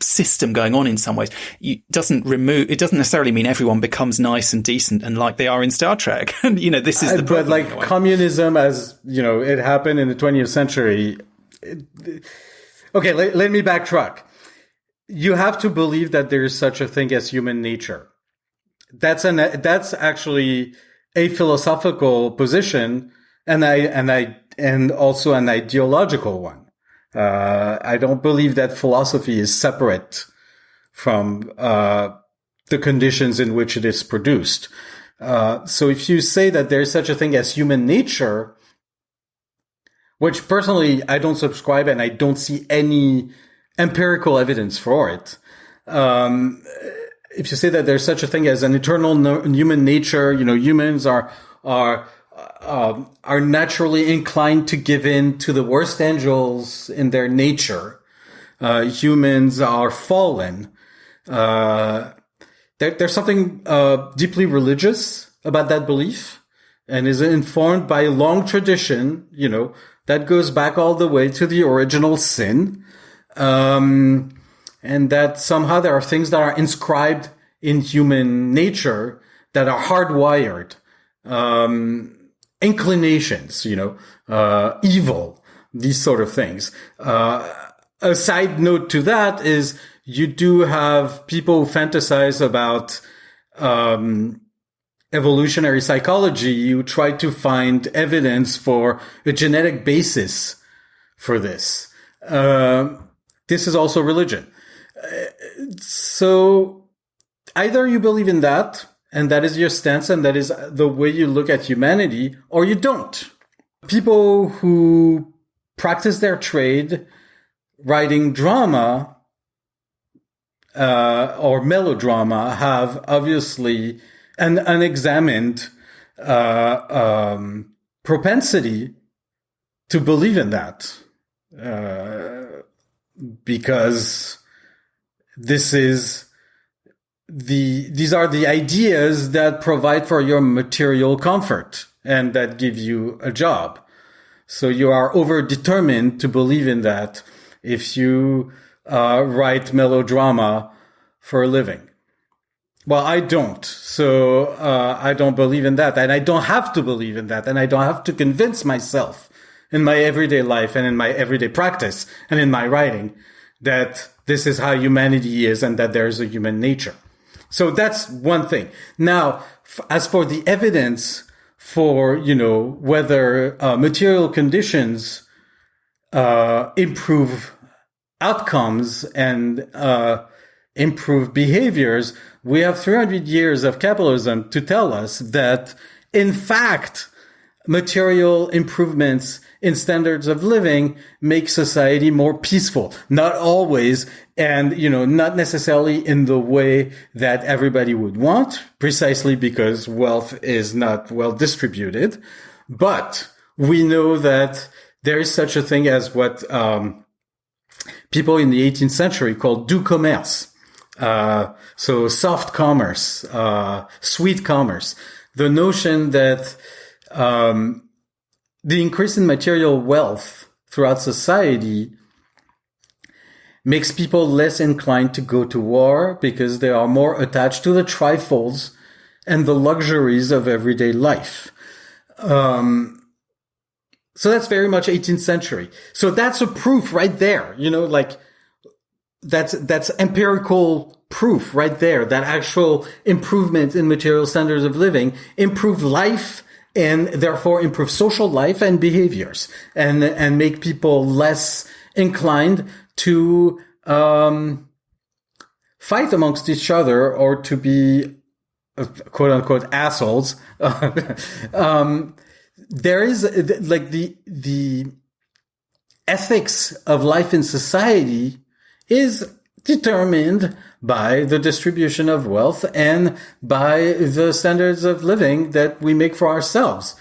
system going on in some ways, it doesn't necessarily mean everyone becomes nice and decent and like they are in Star Trek. And this is the problem. But like communism, as it happened in the 20th century. Okay, let me backtrack. You have to believe that there is such a thing as human nature. That's actually a philosophical position, and also an ideological one. I don't believe that philosophy is separate from the conditions in which it is produced. So if you say that there's such a thing as human nature, which personally I don't subscribe and I don't see any empirical evidence for it. If you say that there's such a thing as an eternal human nature, humans are naturally inclined to give in to the worst angels in their nature. Humans are fallen. There's something deeply religious about that belief, and is informed by a long tradition, that goes back all the way to the original sin. And that somehow there are things that are inscribed in human nature that are hardwired. Inclinations, evil, these sort of things. A side note to that is you do have people who fantasize about evolutionary psychology who try to find evidence for a genetic basis for this. This is also religion. So either you believe in that, and that is your stance, and that is the way you look at humanity, or you don't. People who practice their trade writing drama or melodrama have obviously an unexamined propensity to believe in that. Because these are the ideas that provide for your material comfort and that give you a job. So you are over-determined to believe in that if you write melodrama for a living. Well, I don't. So I don't believe in that. And I don't have to believe in that. And I don't have to convince myself in my everyday life and in my everyday practice and in my writing that this is how humanity is and that there is a human nature. So that's one thing. Now, as for the evidence for, whether material conditions improve outcomes and improve behaviors, we have 300 years of capitalism to tell us that, in fact, material improvements in standards of living make society more peaceful. Not always, and, not necessarily in the way that everybody would want, precisely because wealth is not well distributed. But we know that there is such a thing as what people in the 18th century called doux commerce. So soft commerce, sweet commerce. The notion that the increase in material wealth throughout society makes people less inclined to go to war because they are more attached to the trifles and the luxuries of everyday life. So that's very much 18th century. So that's a proof right there, that's empirical proof right there that actual improvement in material standards of living improve life and therefore improve social life and behaviors and make people less inclined to fight amongst each other or to be quote unquote assholes. There is the ethics of life in society is determined by the distribution of wealth and by the standards of living that we make for ourselves.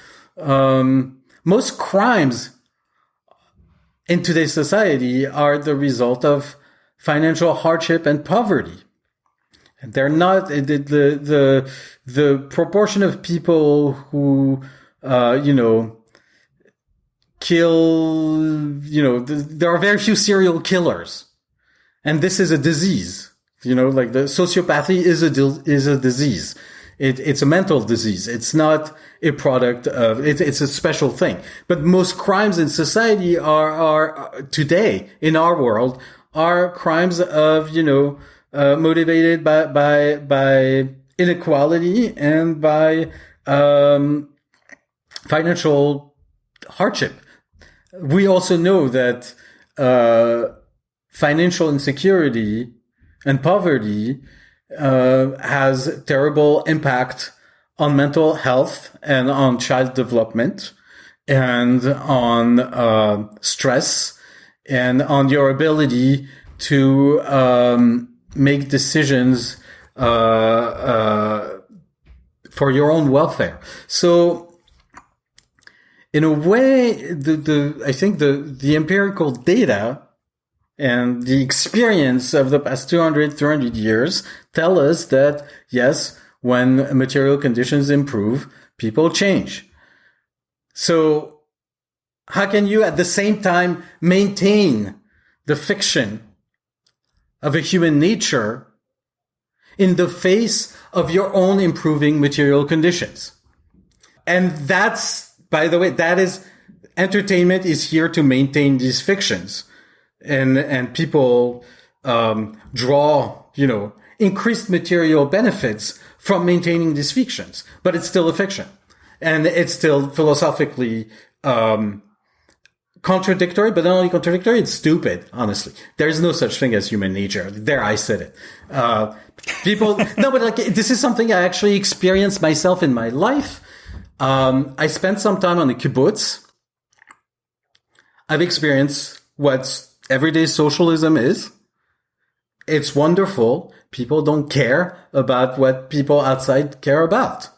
Most crimes in today's society are the result of financial hardship and poverty. They're not the proportion of people who kill. There are very few serial killers, and this is a disease. The sociopathy is a disease. It's a mental disease. It's not a product of, it's a special thing. But most crimes in society are today in our world are crimes of, motivated by inequality and by, financial hardship. We also know that, financial insecurity and poverty has terrible impact on mental health and on child development and on stress and on your ability to make decisions for your own welfare. So in a way, I think the empirical data and the experience of the past 200, 300 years tell us that, yes, when material conditions improve, people change. So how can you at the same time maintain the fiction of a human nature in the face of your own improving material conditions? And that's, by the way, that is, entertainment is here to maintain these fictions. And people draw, increased material benefits from maintaining these fictions. But it's still a fiction. And it's still philosophically contradictory, but not only contradictory, it's stupid, honestly. There's no such thing as human nature. There, I said it. No, but this is something I actually experienced myself in my life. I spent some time on the kibbutz. I've experienced what everyday socialism is. It's wonderful. People don't care about what people outside care about.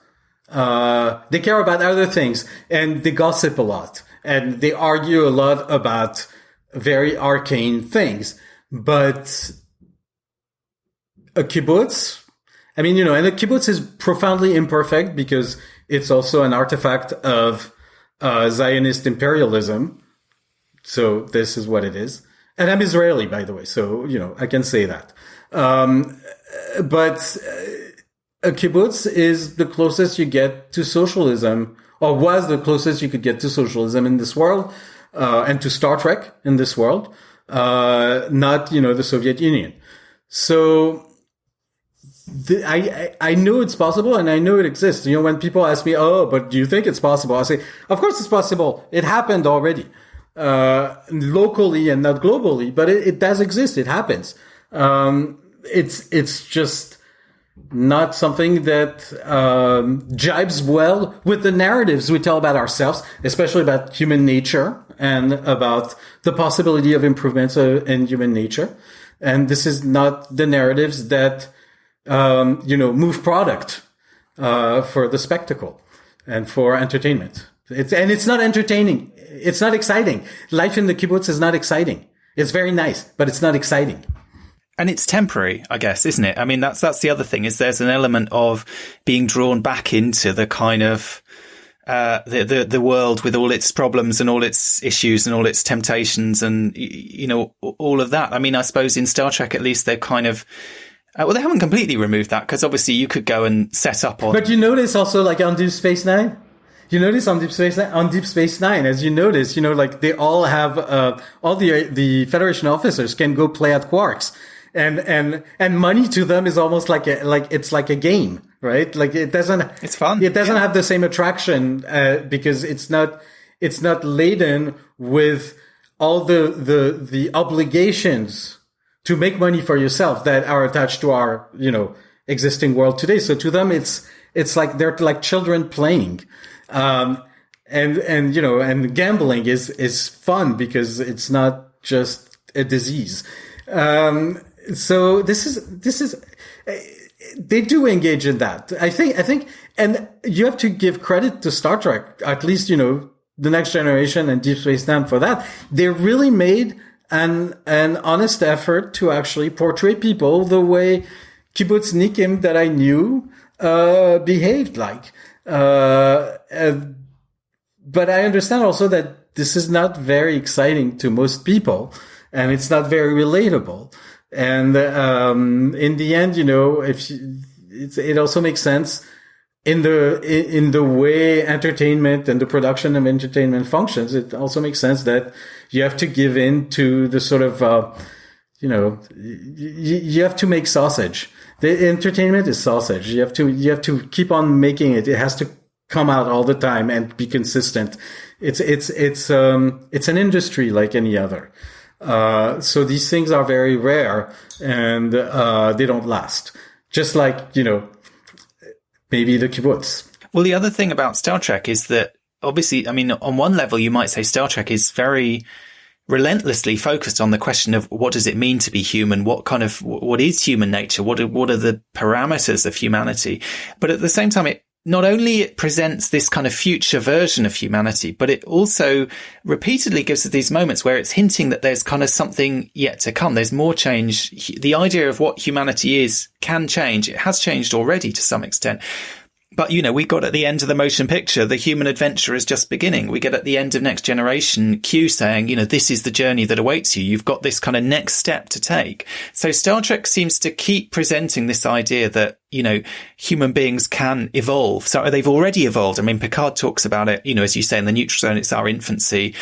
They care about other things, and they gossip a lot, and they argue a lot about very arcane things. But a kibbutz, and a kibbutz is profoundly imperfect because it's also an artifact of Zionist imperialism. So this is what it is. And I'm Israeli, by the way, so, I can say that. But a kibbutz is the closest you get to socialism, or was the closest you could get to socialism in this world, and to Star Trek in this world, not, the Soviet Union. So I know it's possible, and I know it exists. When people ask me, oh, but do you think it's possible? I say, of course it's possible. It happened already. Locally and not globally, but it does exist. It happens. It's just not something that jibes well with the narratives we tell about ourselves, especially about human nature and about the possibility of improvements in human nature. And this is not the narratives that move product for the spectacle and for entertainment. It's not entertaining. It's not exciting. Life in the kibbutz is not exciting. It's very nice, but it's not exciting. And it's temporary, I guess, isn't it? I mean, that's the other thing, is there's an element of being drawn back into the kind of the world with all its problems and all its issues and all its temptations and all of that. I mean, I suppose in Star Trek, at least, they're kind of they haven't completely removed that, because obviously you could go and set up on. But you notice also, like on Deep Space Nine. You notice on Deep Space Nine, as you notice, they all have, all the Federation officers can go play at Quarks. And money to them is almost it's like a game, right? It's fun. It doesn't have the same attraction, because it's not laden with all the obligations to make money for yourself that are attached to our, existing world today. So to them, it's like they're like children playing. And gambling is fun because it's not just a disease. So this is, they do engage in that. I think, and you have to give credit to Star Trek, at least, The Next Generation and Deep Space Nine for that. They really made an honest effort to actually portray people the way kibbutznikim that I knew, behaved like. But I understand also that this is not very exciting to most people, and it's not very relatable. And in the end, it also makes sense in the way entertainment and the production of entertainment functions. It also makes sense that you have to give in to the sort of you have to make sausage. The entertainment is sausage. You have to keep on making it. It has to come out all the time and be consistent. It's an industry like any other. So these things are very rare and they don't last. Just like, maybe the kibbutz. Well, the other thing about Star Trek is that obviously, I mean, on one level, you might say Star Trek is very relentlessly focused on the question of what does it mean to be human? What is human nature? What are the parameters of humanity? But at the same time, it not only it presents this kind of future version of humanity, but it also repeatedly gives us these moments where it's hinting that there's kind of something yet to come. There's more change. The idea of what humanity is can change. It has changed already to some extent. But, we got at the end of the motion picture, the human adventure is just beginning. We get at the end of Next Generation, Q saying, this is the journey that awaits you. You've got this kind of next step to take. So Star Trek seems to keep presenting this idea that, human beings can evolve. So they've already evolved. I mean, Picard talks about it, as you say, in the neutral zone, it's our infancy.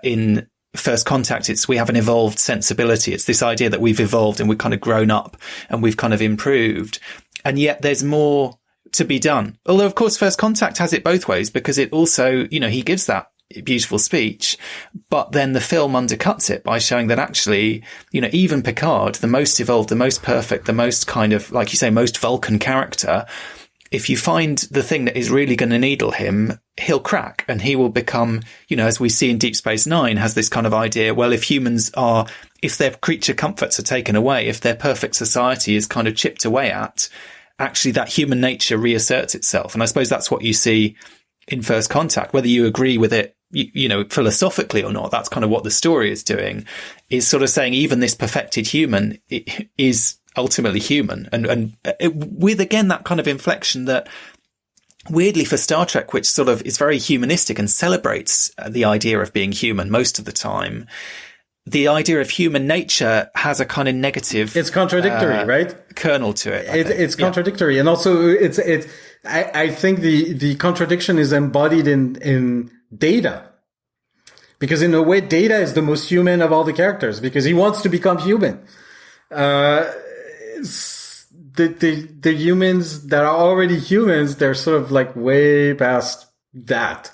In First Contact, we have an evolved sensibility. It's this idea that we've evolved and we've kind of grown up and we've kind of improved. And yet there's more to be done. Although, of course, First Contact has it both ways because it also, he gives that beautiful speech, but then the film undercuts it by showing that actually, even Picard, the most evolved, the most perfect, the most kind of, like you say, most Vulcan character, if you find the thing that is really going to needle him, he'll crack and he will become, as we see in Deep Space Nine, has this kind of idea, well, if their creature comforts are taken away, if their perfect society is kind of chipped away at, actually that human nature reasserts itself. And I suppose that's what you see in First Contact, whether you agree with it, philosophically or not. That's kind of what the story is doing, is sort of saying even this perfected human is ultimately human. And with, again, that kind of inflection that weirdly for Star Trek, which sort of is very humanistic and celebrates the idea of being human most of the time, the idea of human nature has a kind of negative. It's contradictory, right? Kernel to it. It's contradictory, and also I think the contradiction is embodied in Data, because in a way Data is the most human of all the characters because he wants to become human. The humans that are already humans, they're sort of like way past that.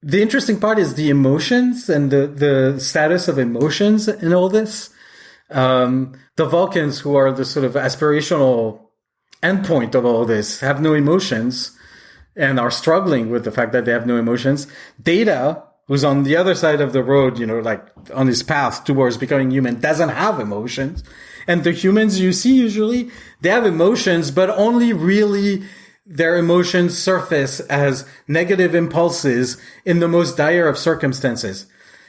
The interesting part is the emotions and the status of emotions in all this. The Vulcans, who are the sort of aspirational endpoint of all this, have no emotions and are struggling with the fact that they have no emotions. Data, who's on the other side of the road, like on his path towards becoming human, doesn't have emotions. And the humans you see usually, they have emotions, but only really their emotions surface as negative impulses in the most dire of circumstances.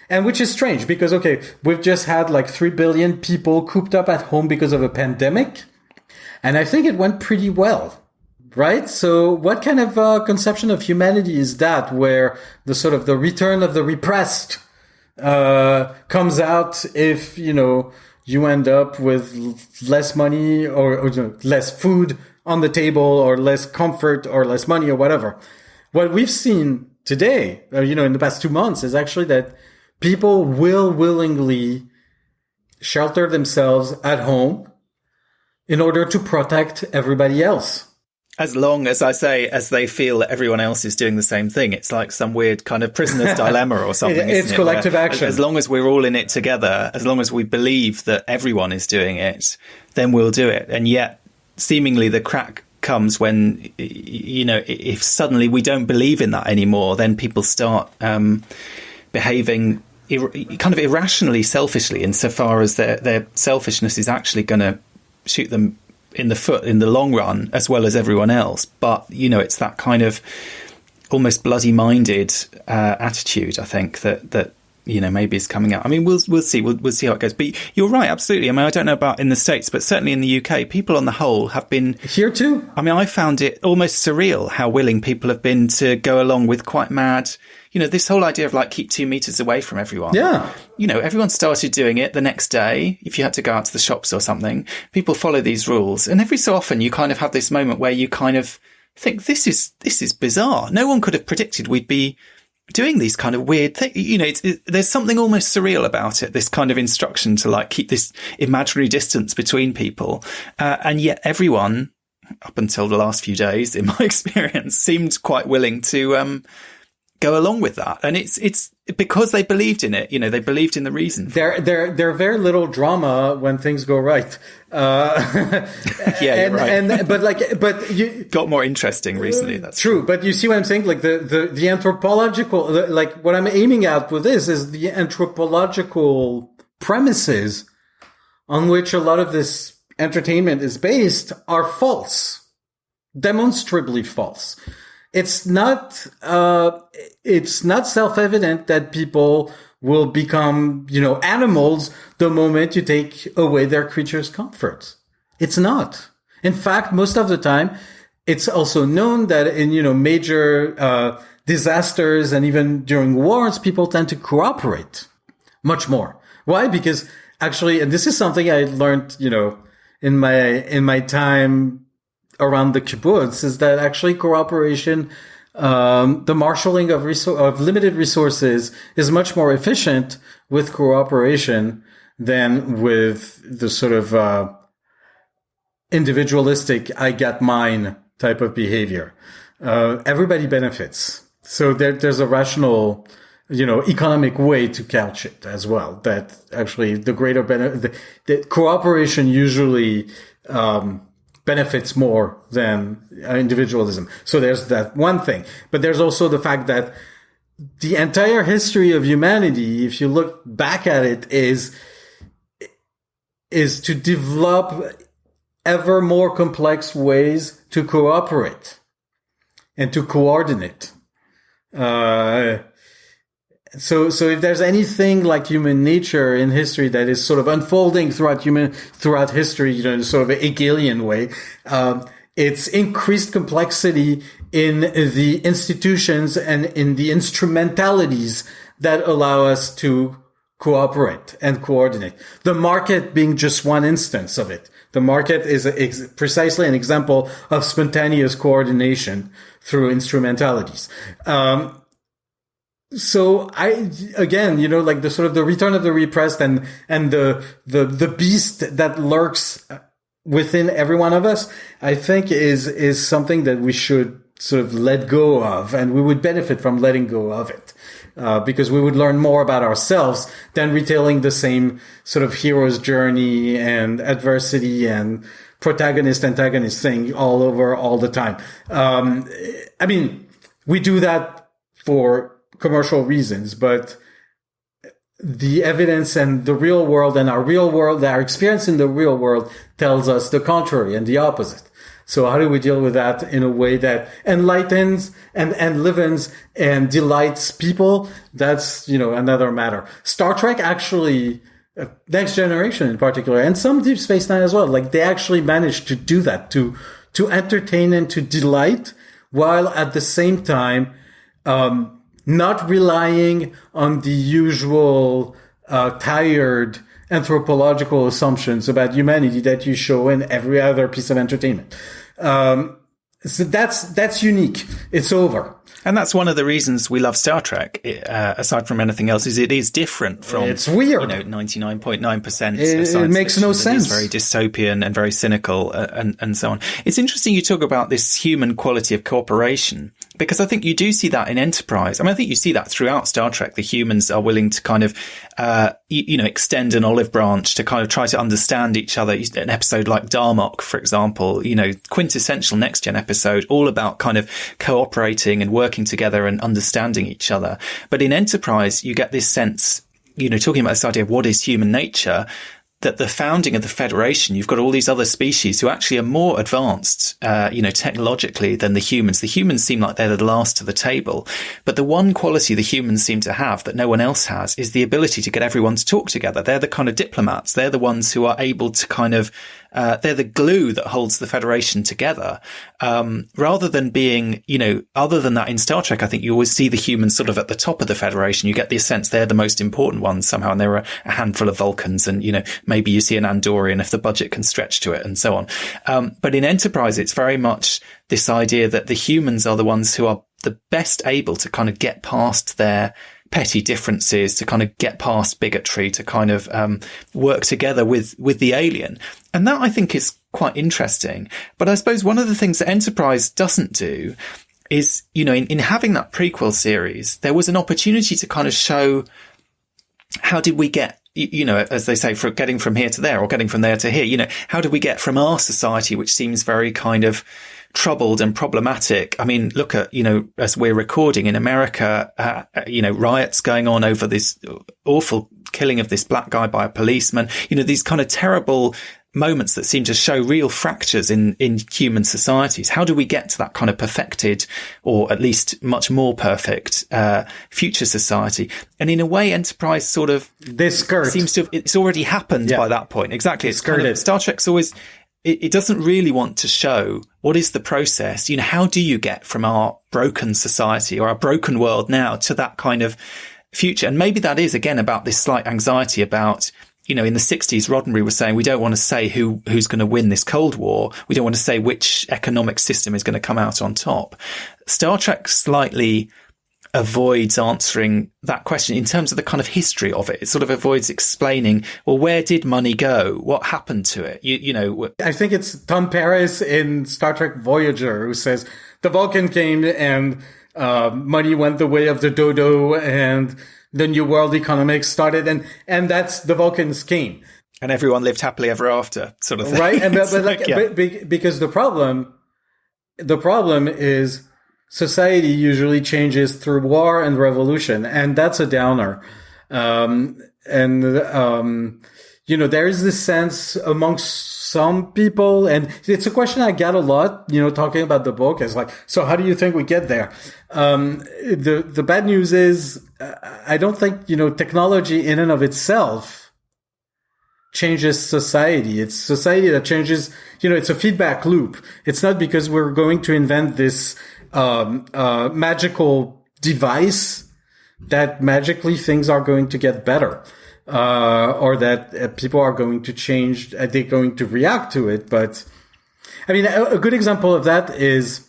And which is strange because, okay, we've just had like 3 billion people cooped up at home because of a pandemic. And I think it went pretty well, right? So what kind of conception of humanity is that, where the sort of the return of the repressed comes out if, you end up with less money or less food on the table, or less comfort, or less money, or whatever. What we've seen today, in the past 2 months, is actually that people will willingly shelter themselves at home in order to protect everybody else. As long as they feel that everyone else is doing the same thing. It's like some weird kind of prisoner's dilemma or something. It's collective action. As long as we're all in it together, as long as we believe that everyone is doing it, then we'll do it. And yet, seemingly the crack comes when, if suddenly we don't believe in that anymore, then people start behaving kind of irrationally, selfishly, insofar as their selfishness is actually going to shoot them in the foot in the long run, as well as everyone else. But, it's that kind of almost bloody-minded attitude, I think, that maybe is coming out. I mean, we'll see. We'll see how it goes. But you're right, absolutely. I mean, I don't know about in the States, but certainly in the UK, people on the whole have been... Here too? I mean, I found it almost surreal how willing people have been to go along with quite mad... this whole idea of like keep 2 meters away from everyone. Yeah. Everyone started doing it the next day. If you had to go out to the shops or something, people follow these rules. And every so often you kind of have this moment where you kind of think, this is bizarre. No one could have predicted we'd be doing these kind of weird things. There's something almost surreal about it, this kind of instruction to like keep this imaginary distance between people. And yet everyone, up until the last few days, in my experience, seemed quite willing to go along with that. And it's because they believed in it. They believed in the reason. There very little drama when things go right. Yeah, you're right. But you got more interesting recently. That's true. But you see what I'm saying? Like the anthropological, like what I'm aiming at with this is the anthropological premises on which a lot of this entertainment is based are false, demonstrably false. It's not self-evident that people will become, animals the moment you take away their creatures' comforts. It's not. In fact, most of the time, it's also known that in, major, disasters and even during wars, people tend to cooperate much more. Why? Because actually, and this is something I learned, in my time around the kibbutz, is that actually cooperation, the marshaling of limited resources is much more efficient with cooperation than with the sort of individualistic "I got mine" type of behavior. Everybody benefits, so there's a rational, economic way to couch it as well. That actually the greater benefit, the cooperation usually benefits more than individualism. So there's that one thing. But there's also the fact that the entire history of humanity, if you look back at it, is to develop ever more complex ways to cooperate and to coordinate. So if there's anything like human nature in history that is sort of unfolding throughout history, in a sort of a Hegelian way, it's increased complexity in the institutions and in the instrumentalities that allow us to cooperate and coordinate. The market being just one instance of it. The market is precisely an example of spontaneous coordination through instrumentalities. So again, like the sort of the return of the repressed and the beast that lurks within every one of us, I think is something that we should sort of let go of, and we would benefit from letting go of it. Because we would learn more about ourselves than retailing the same sort of hero's journey and adversity and protagonist-antagonist thing all over all the time. We do that for commercial reasons, but the evidence and the real world and our experience in the real world tells us the contrary and the opposite. So how do we deal with that in a way that enlightens and livens and delights people? That's, another matter. Star Trek actually, Next Generation in particular, and some Deep Space Nine as well, like they actually managed to do that, to entertain and to delight, while at the same time, not relying on the usual, tired anthropological assumptions about humanity that you show in every other piece of entertainment. So that's unique. It's over. And that's one of the reasons we love Star Trek, aside from anything else, is it is different from, it's weird. 99.9%. It makes no sense. It's very dystopian and very cynical and so on. It's interesting you talk about this human quality of cooperation, because I think you do see that in Enterprise. I think you see that throughout Star Trek. The humans are willing to kind of, extend an olive branch to kind of try to understand each other. An episode like Darmok, for example, quintessential Next Gen episode, all about kind of cooperating and working together and understanding each other. But in Enterprise, you get this sense, talking about this idea of what is human nature, that the founding of the Federation, you've got all these other species who actually are more advanced, technologically than the humans. The humans seem like they're the last to the table. But the one quality the humans seem to have that no one else has is the ability to get everyone to talk together. They're the kind of diplomats. They're the ones who are able to kind of, they're the glue that holds the Federation together. Rather than being, other than that in Star Trek, I think you always see the humans sort of at the top of the Federation. You get the sense they're the most important ones somehow, and there are a handful of Vulcans, and, maybe you see an Andorian if the budget can stretch to it and so on. But in Enterprise, it's very much this idea that the humans are the ones who are the best able to kind of get past their petty differences, to kind of get past bigotry, to kind of work together with the alien. And that I think is quite interesting. But I suppose one of the things that Enterprise doesn't do is, in having that prequel series, there was an opportunity to kind of show how did we get, as they say, from getting from here to there or getting from there to here, how did we get from our society, which seems very kind of troubled and problematic. I mean, look at, as we're recording in America, riots going on over this awful killing of this black guy by a policeman, these kind of terrible moments that seem to show real fractures in human societies. How do we get to that kind of perfected, or at least much more perfect, future society? And in a way, Enterprise sort of seems to have, it's already happened by that point. Exactly. It's kind of, Star Trek's always, it doesn't really want to show what is the process. How do you get from our broken society or our broken world now to that kind of future? And maybe that is again about this slight anxiety about, in the 60s, Roddenberry was saying, we don't want to say who's going to win this Cold War. We don't want to say which economic system is going to come out on top. Star Trek slightly avoids answering that question in terms of the kind of history of it. It sort of avoids explaining, well, where did money go? What happened to it? I think it's Tom Paris in Star Trek Voyager who says the Vulcan came and money went the way of the dodo and the New World economics started, and that's the Vulcans came. And everyone lived happily ever after, sort of thing. Right? And because the problem is society usually changes through war and revolution, and that's a downer. There is this sense amongst some people, and it's a question I get a lot, talking about the book, is like, so how do you think we get there? The bad news is, I don't think, technology in and of itself changes society. It's society that changes, it's a feedback loop. It's not because we're going to invent this magical device that magically things are going to get better. Or that people are going to change, they're going to react to it. But I mean, a good example of that is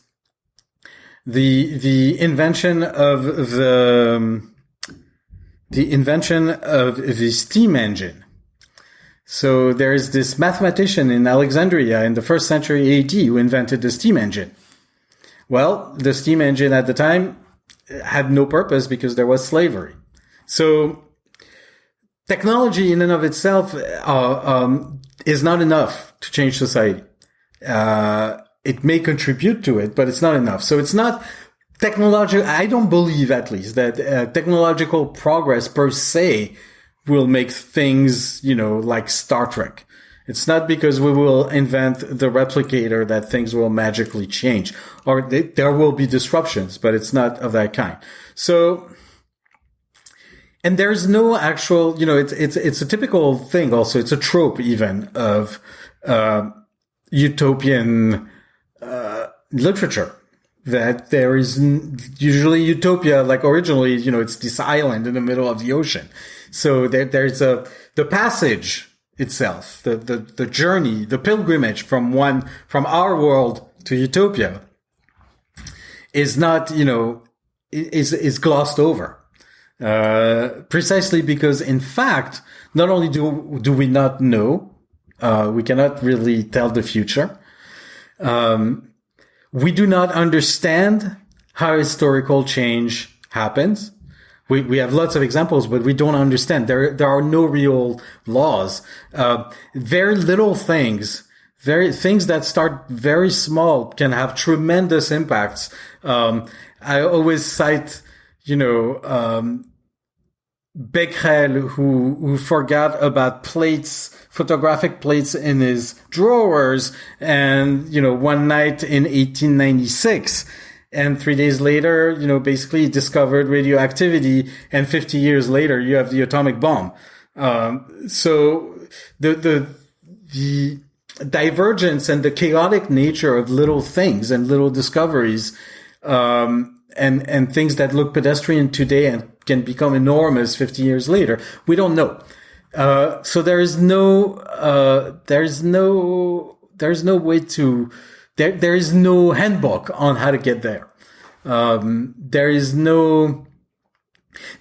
the invention of the steam engine. So there is this mathematician in Alexandria in the 1st century AD who invented the steam engine. Well, the steam engine at the time had no purpose because there was slavery. So technology in and of itself is not enough to change society. It may contribute to it, but it's not enough. So it's not technological. I don't believe, at least, that technological progress per se will make things, like Star Trek. It's not because we will invent the replicator that things will magically change, or there will be disruptions, but it's not of that kind. So, and there's no actual, it's a typical thing also. It's a trope even of utopian literature, that there is usually utopia, like originally, it's this island in the middle of the ocean. So there's the passage itself, the journey, the pilgrimage from our world to utopia is not, is glossed over. Precisely because, in fact, not only do we not know, we cannot really tell the future. We do not understand how historical change happens. We have lots of examples, but we don't understand. There are no real laws. Very little things, things that start very small can have tremendous impacts. I always cite, Becquerel, who forgot about plates, photographic plates in his drawers, and, one night in 1896, and 3 days later, basically discovered radioactivity, and 50 years later, you have the atomic bomb. So the divergence and the chaotic nature of little things and little discoveries, and things that look pedestrian today and can become enormous 50 years later, we don't know. So there is no way to, there is no handbook on how to get there. There is no,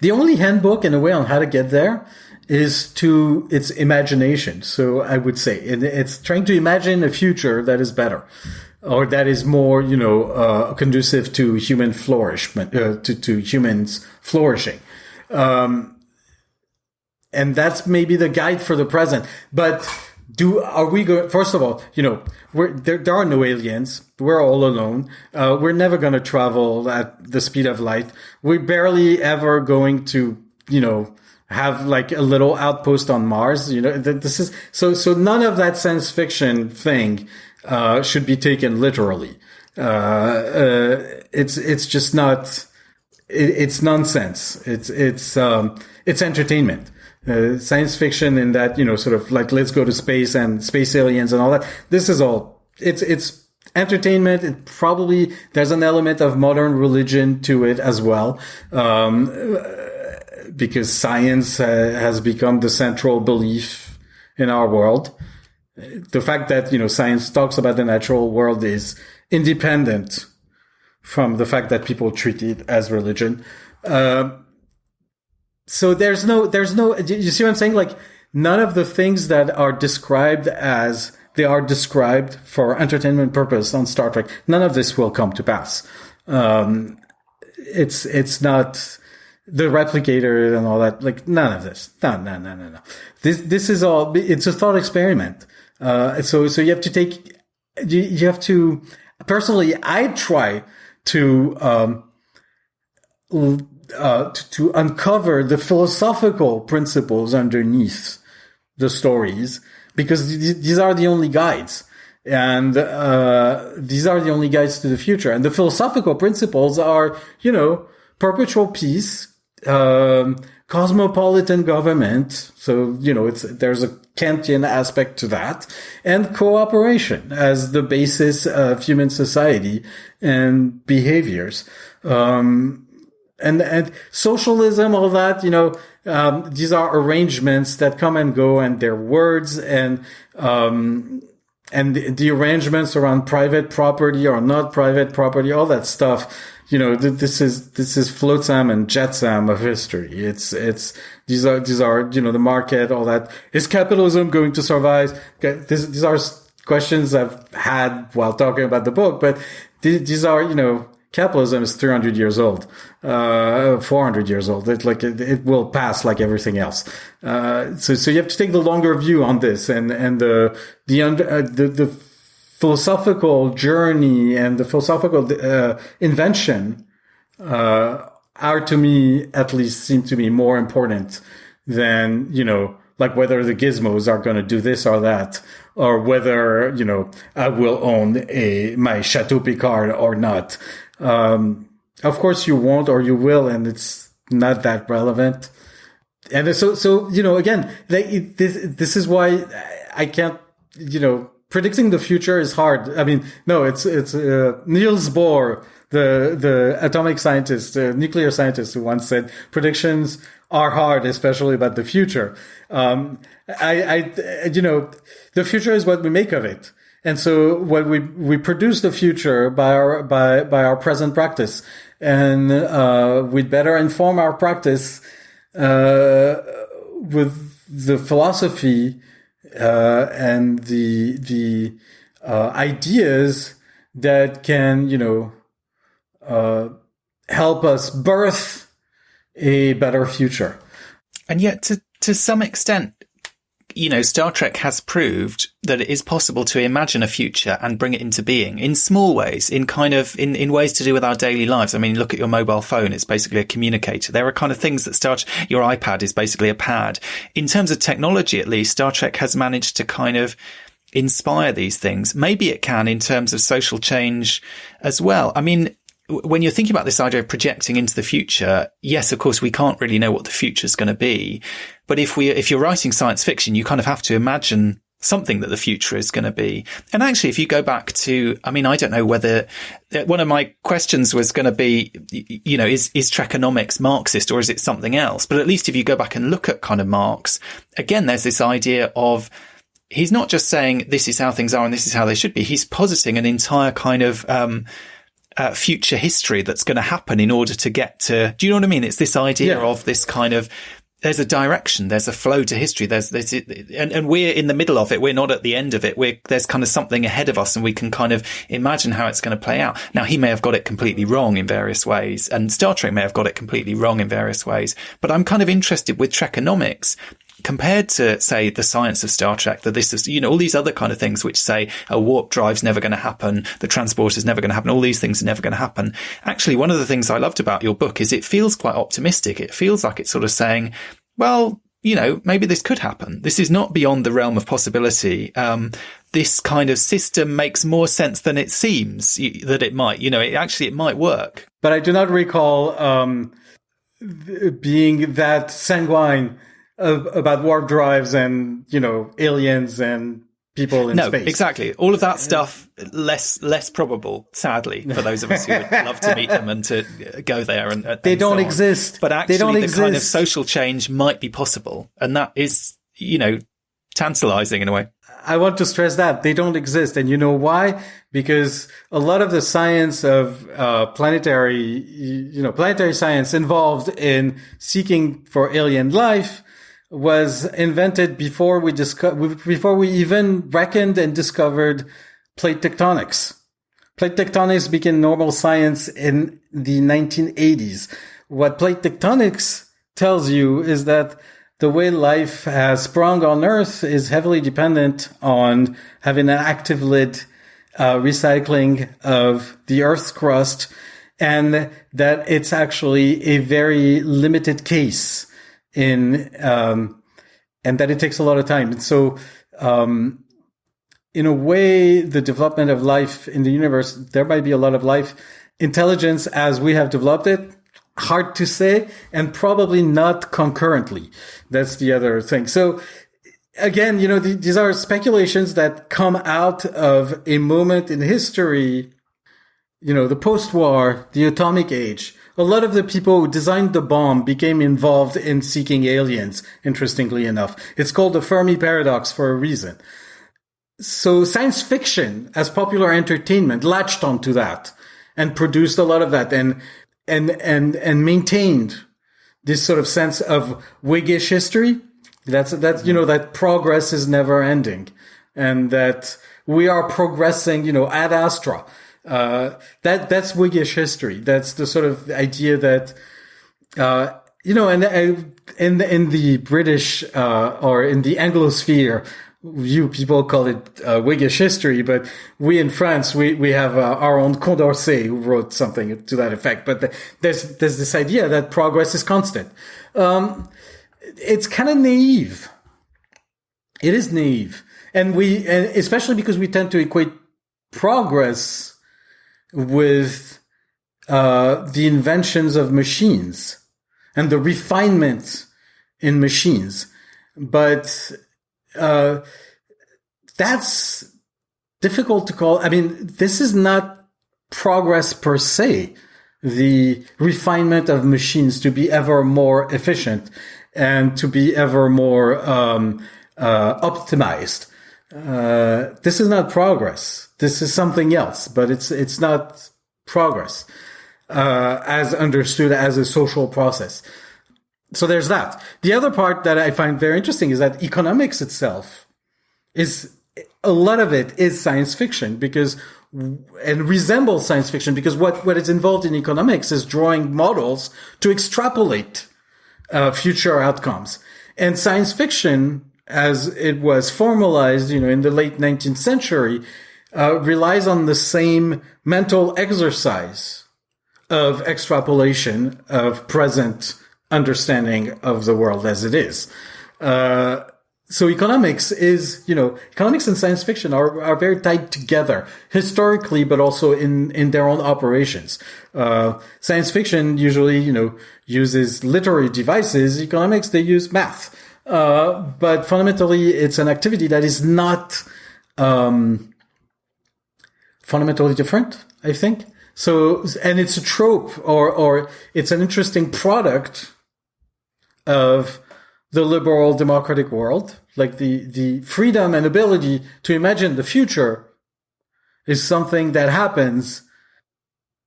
the only handbook in a way on how to get there is it's imagination. So I would say it's trying to imagine a future that is better. or that is more, conducive to human flourishment, to humans flourishing. And that's maybe the guide for the present. But are we going, first of all, there are no aliens. We're all alone. We're never going to travel at the speed of light. We're barely ever going to, have like a little outpost on Mars. This is, so none of that science fiction thing, should be taken literally. It's just not, it's nonsense. It's entertainment. Science fiction in that, sort of like, let's go to space and space aliens and all that. This is all, it's entertainment. It probably, there's an element of modern religion to it as well. Because science has become the central belief in our world. The fact that, science talks about the natural world is independent from the fact that people treat it as religion. So there's no, you see what I'm saying? Like, none of the things that are described as they are described for entertainment purpose on Star Trek, none of this will come to pass. It's not the replicator and all that, like, none of this. No. This is all, it's a thought experiment. So you have to personally, I try to uncover the philosophical principles underneath the stories, because these are the only guides. And these are the only guides to the future. And the philosophical principles are, perpetual peace, cosmopolitan government. So, there's a Kantian aspect to that, and cooperation as the basis of human society and behaviors. And socialism, all that, these are arrangements that come and go, and they're words, and the arrangements around private property or not private property, all that stuff. This is flotsam and jetsam of history. These are, the market, all that. Is capitalism going to survive? These are questions I've had while talking about the book, but these are, capitalism is 300 years old, 400 years old. It will pass like everything else. So you have to take the longer view on this, and the philosophical journey and the philosophical invention are, to me, at least, seem to me more important than, like whether the gizmos are going to do this or that, or whether, I will own my Chateau Picard or not. Of course you won't, or you will, and it's not that relevant. And so again, this is why I can't, predicting the future is hard. I mean, no, it's Niels Bohr, the atomic scientist, the nuclear scientist, who once said predictions are hard, especially about the future. The future is what we make of it. And so what we produce the future by our present practice. And we'd better inform our practice with the philosophy and the ideas that can, help us birth a better future. And yet, to some extent, Star Trek has proved that it is possible to imagine a future and bring it into being in small ways, in ways to do with our daily lives. I mean, look at your mobile phone. It's basically a communicator. There are kind of things that your iPad is basically a pad. In terms of technology, at least, Star Trek has managed to kind of inspire these things. Maybe it can in terms of social change as well. I mean, when you're thinking about this idea of projecting into the future, yes, of course, we can't really know what the future is going to be. But if you're writing science fiction, you kind of have to imagine something that the future is going to be. And actually, if you go back to, I mean, I don't know whether one of my questions was going to be, is Trekonomics Marxist or is it something else? But at least if you go back and look at kind of Marx, again, there's this idea of, he's not just saying this is how things are and this is how they should be. He's positing an entire kind of, future history that's going to happen in order to get to, do you know what I mean? It's this idea of this kind of, there's a direction, there's a flow to history. And we're in the middle of it. We're not at the end of it. There's kind of something ahead of us, and we can kind of imagine how it's going to play out. Now, he may have got it completely wrong in various ways, and Star Trek may have got it completely wrong in various ways. But I'm kind of interested with Trekonomics, compared to, say, the science of Star Trek, that this is, all these other kind of things which say a warp drive's never going to happen, the transport is never going to happen, all these things are never going to happen. Actually, one of the things I loved about your book is it feels quite optimistic. It feels like it's sort of saying, well, maybe this could happen. This is not beyond the realm of possibility. This kind of system makes more sense than it seems that it might. It might work. But I do not recall being that sanguine about warp drives and, aliens and people in space. No, exactly. All of that stuff, less probable, sadly, for those of us who would love to meet them and to go there. And they don't exist. But actually, the kind of social change might be possible. And that is, tantalizing in a way. I want to stress that they don't exist. And you know why? Because a lot of the science of planetary science involved in seeking for alien life was invented before we even reckoned and discovered plate tectonics. Plate tectonics became normal science in the 1980s. What plate tectonics tells you is that the way life has sprung on Earth is heavily dependent on having an active lid recycling of the Earth's crust, and that it's actually a very limited case and that it takes a lot of time. And so, in a way, the development of life in the universe, there might be a lot of life intelligence as we have developed it. Hard to say, and probably not concurrently. That's the other thing. So again, these are speculations that come out of a moment in history, the post-war, the atomic age. A lot of the people who designed the bomb became involved in seeking aliens, interestingly enough. It's called the Fermi Paradox for a reason. So science fiction, as popular entertainment, latched onto that and produced a lot of that and maintained this sort of sense of Whiggish history. That's that progress is never ending, and that we are progressing, ad astra. That's Whiggish history. That's the sort of idea that, in the British, or in the Anglosphere, you people call it Whiggish history, but we in France, we have our own Condorcet who wrote something to that effect. But there's this idea that progress is constant. It's kind of naive. It is naive. And especially because we tend to equate progress with the inventions of machines and the refinement in machines. But that's difficult to call. I mean, this is not progress per se, the refinement of machines to be ever more efficient and to be ever more optimized. This is not progress. This is something else, but it's not progress as understood as a social process. So there's that. The other part that I find very interesting is that economics itself a lot of it is science fiction and resembles science fiction because what is involved in economics is drawing models to extrapolate future outcomes. And science fiction, as it was formalized, in the late 19th century, relies on the same mental exercise of extrapolation of present understanding of the world as it is. So economics economics and science fiction are very tied together historically, but also in their own operations. Science fiction usually, uses literary devices. Economics, they use math. But fundamentally, it's an activity that is not, fundamentally different, I think. So, and it's a trope or it's an interesting product of the liberal democratic world. Like the freedom and ability to imagine the future is something that happens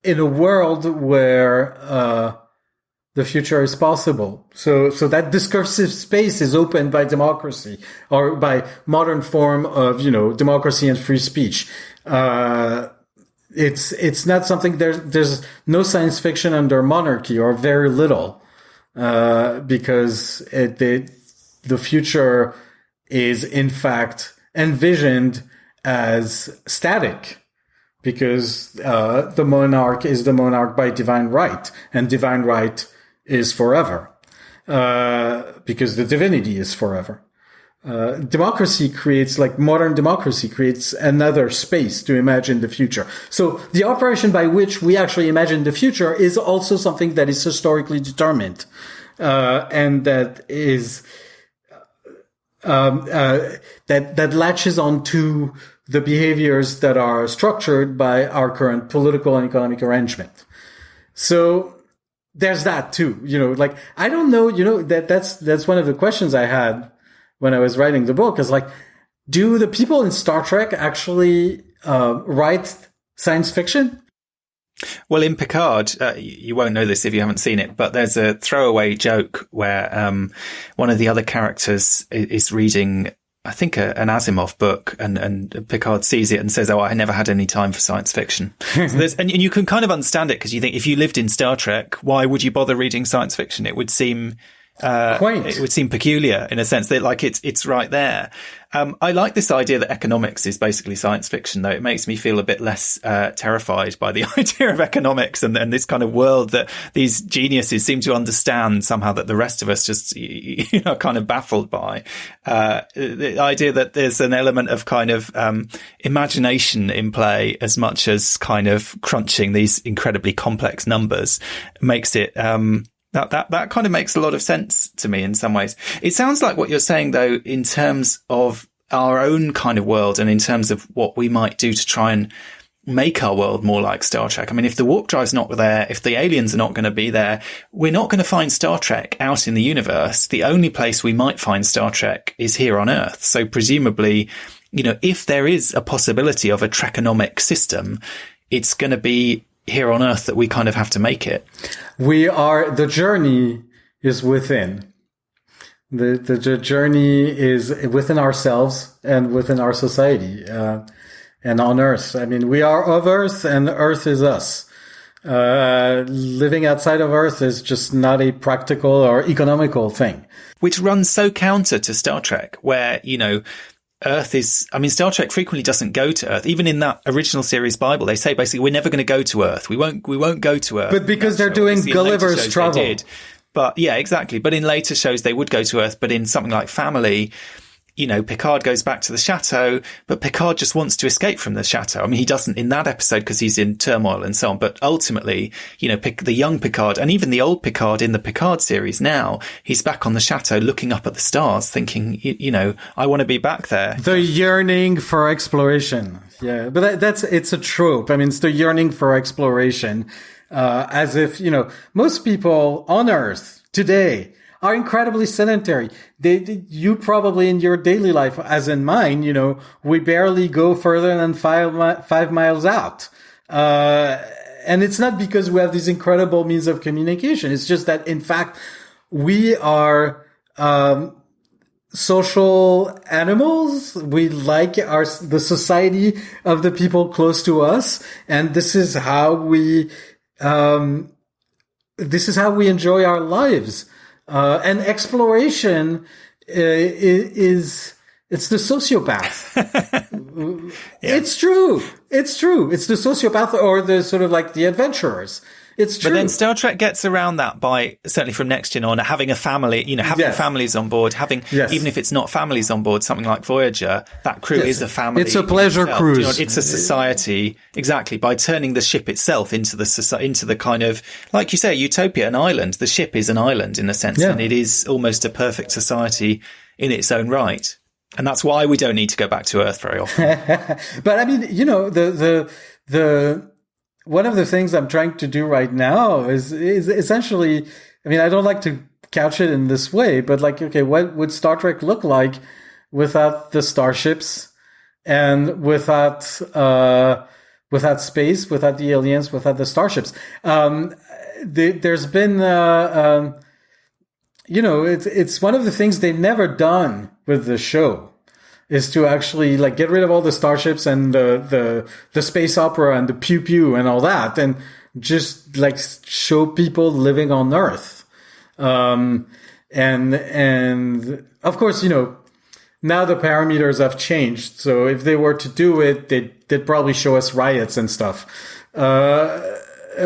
in a world where, the future is possible. So that discursive space is opened by democracy, or by modern form of, democracy and free speech. It's not something, there's no science fiction under monarchy, or very little, because the future is in fact envisioned as static, because the monarch is the monarch by divine right, and divine right is forever, because the divinity is forever. Democracy creates, modern democracy creates another space to imagine the future. So the operation by which we actually imagine the future is also something that is historically determined, and that is that latches onto the behaviors that are structured by our current political and economic arrangement. So there's that too. I don't know. That's one of the questions I had when I was writing the book, is do the people in Star Trek actually write science fiction? Well, in Picard, you won't know this if you haven't seen it, but there's a throwaway joke where one of the other characters is reading, I think, an Asimov book, and Picard sees it and says, "Oh, I never had any time for science fiction." So and you can kind of understand it, because you think, if you lived in Star Trek, why would you bother reading science fiction? It would seem quaint. It would seem peculiar, in a sense that it's right there. I like this idea that economics is basically science fiction, though. It makes me feel a bit less terrified by the idea of economics and this kind of world that these geniuses seem to understand somehow, that the rest of us just, kind of baffled by. The idea that there's an element of kind of imagination in play, as much as kind of crunching these incredibly complex numbers, makes it That kind of makes a lot of sense to me in some ways. It sounds like what you're saying, though, in terms of our own kind of world, and in terms of what we might do to try and make our world more like Star Trek. I mean, if the warp drive's not there, if the aliens are not going to be there, we're not going to find Star Trek out in the universe. The only place we might find Star Trek is here on Earth. So presumably, if there is a possibility of a Trekonomic system, it's going to be here on Earth that we kind of have to make it. The journey is within. The journey is within ourselves and within our society, and on Earth. I mean, we are of Earth, and Earth is us. Living outside of Earth is just not a practical or economical thing. Which runs so counter to Star Trek, where, Earth is, Star Trek frequently doesn't go to Earth. Even in that original series Bible, they say basically, we're never going to go to Earth. We won't go to Earth. But because they're doing Gulliver's Travel. But yeah, exactly. But in later shows, they would go to Earth. But in something like Family, Picard goes back to the chateau, but Picard just wants to escape from the chateau. I mean, he doesn't in that episode because he's in turmoil and so on. But ultimately, the young Picard, and even the old Picard in the Picard series now, he's back on the chateau looking up at the stars thinking, I want to be back there. The yearning for exploration. Yeah, but it's a trope. I mean, it's the yearning for exploration. As if, most people on Earth today are incredibly sedentary. You probably in your daily life, as in mine, we barely go further than 5 miles out. And it's not because we have these incredible means of communication. It's just that, in fact, we are, social animals. We like the society of the people close to us. And this is how we enjoy our lives. And exploration it's the sociopath. Yeah. It's true. It's the sociopath, or the sort of the adventurers. It's true. But then Star Trek gets around that by, certainly from Next Gen on, having a family, having families on board, even if it's not families on board, something like Voyager, that crew is a family. It's a pleasure cruise. It's a society, exactly, by turning the ship itself into the kind of, like you say, utopia, an island. The ship is an island in a sense, and it is almost a perfect society in its own right. And that's why we don't need to go back to Earth very often. But I mean, one of the things I'm trying to do right now is essentially, I mean, I don't like to couch it in this way, but okay, what would Star Trek look like without the starships and without space, without the aliens, without the starships? there's been, it's one of the things they've never done with the show is to actually like get rid of all the starships and the space opera and the pew pew and all that, and just like show people living on Earth. And of course, now the parameters have changed. So if they were to do it, they'd probably show us riots and stuff.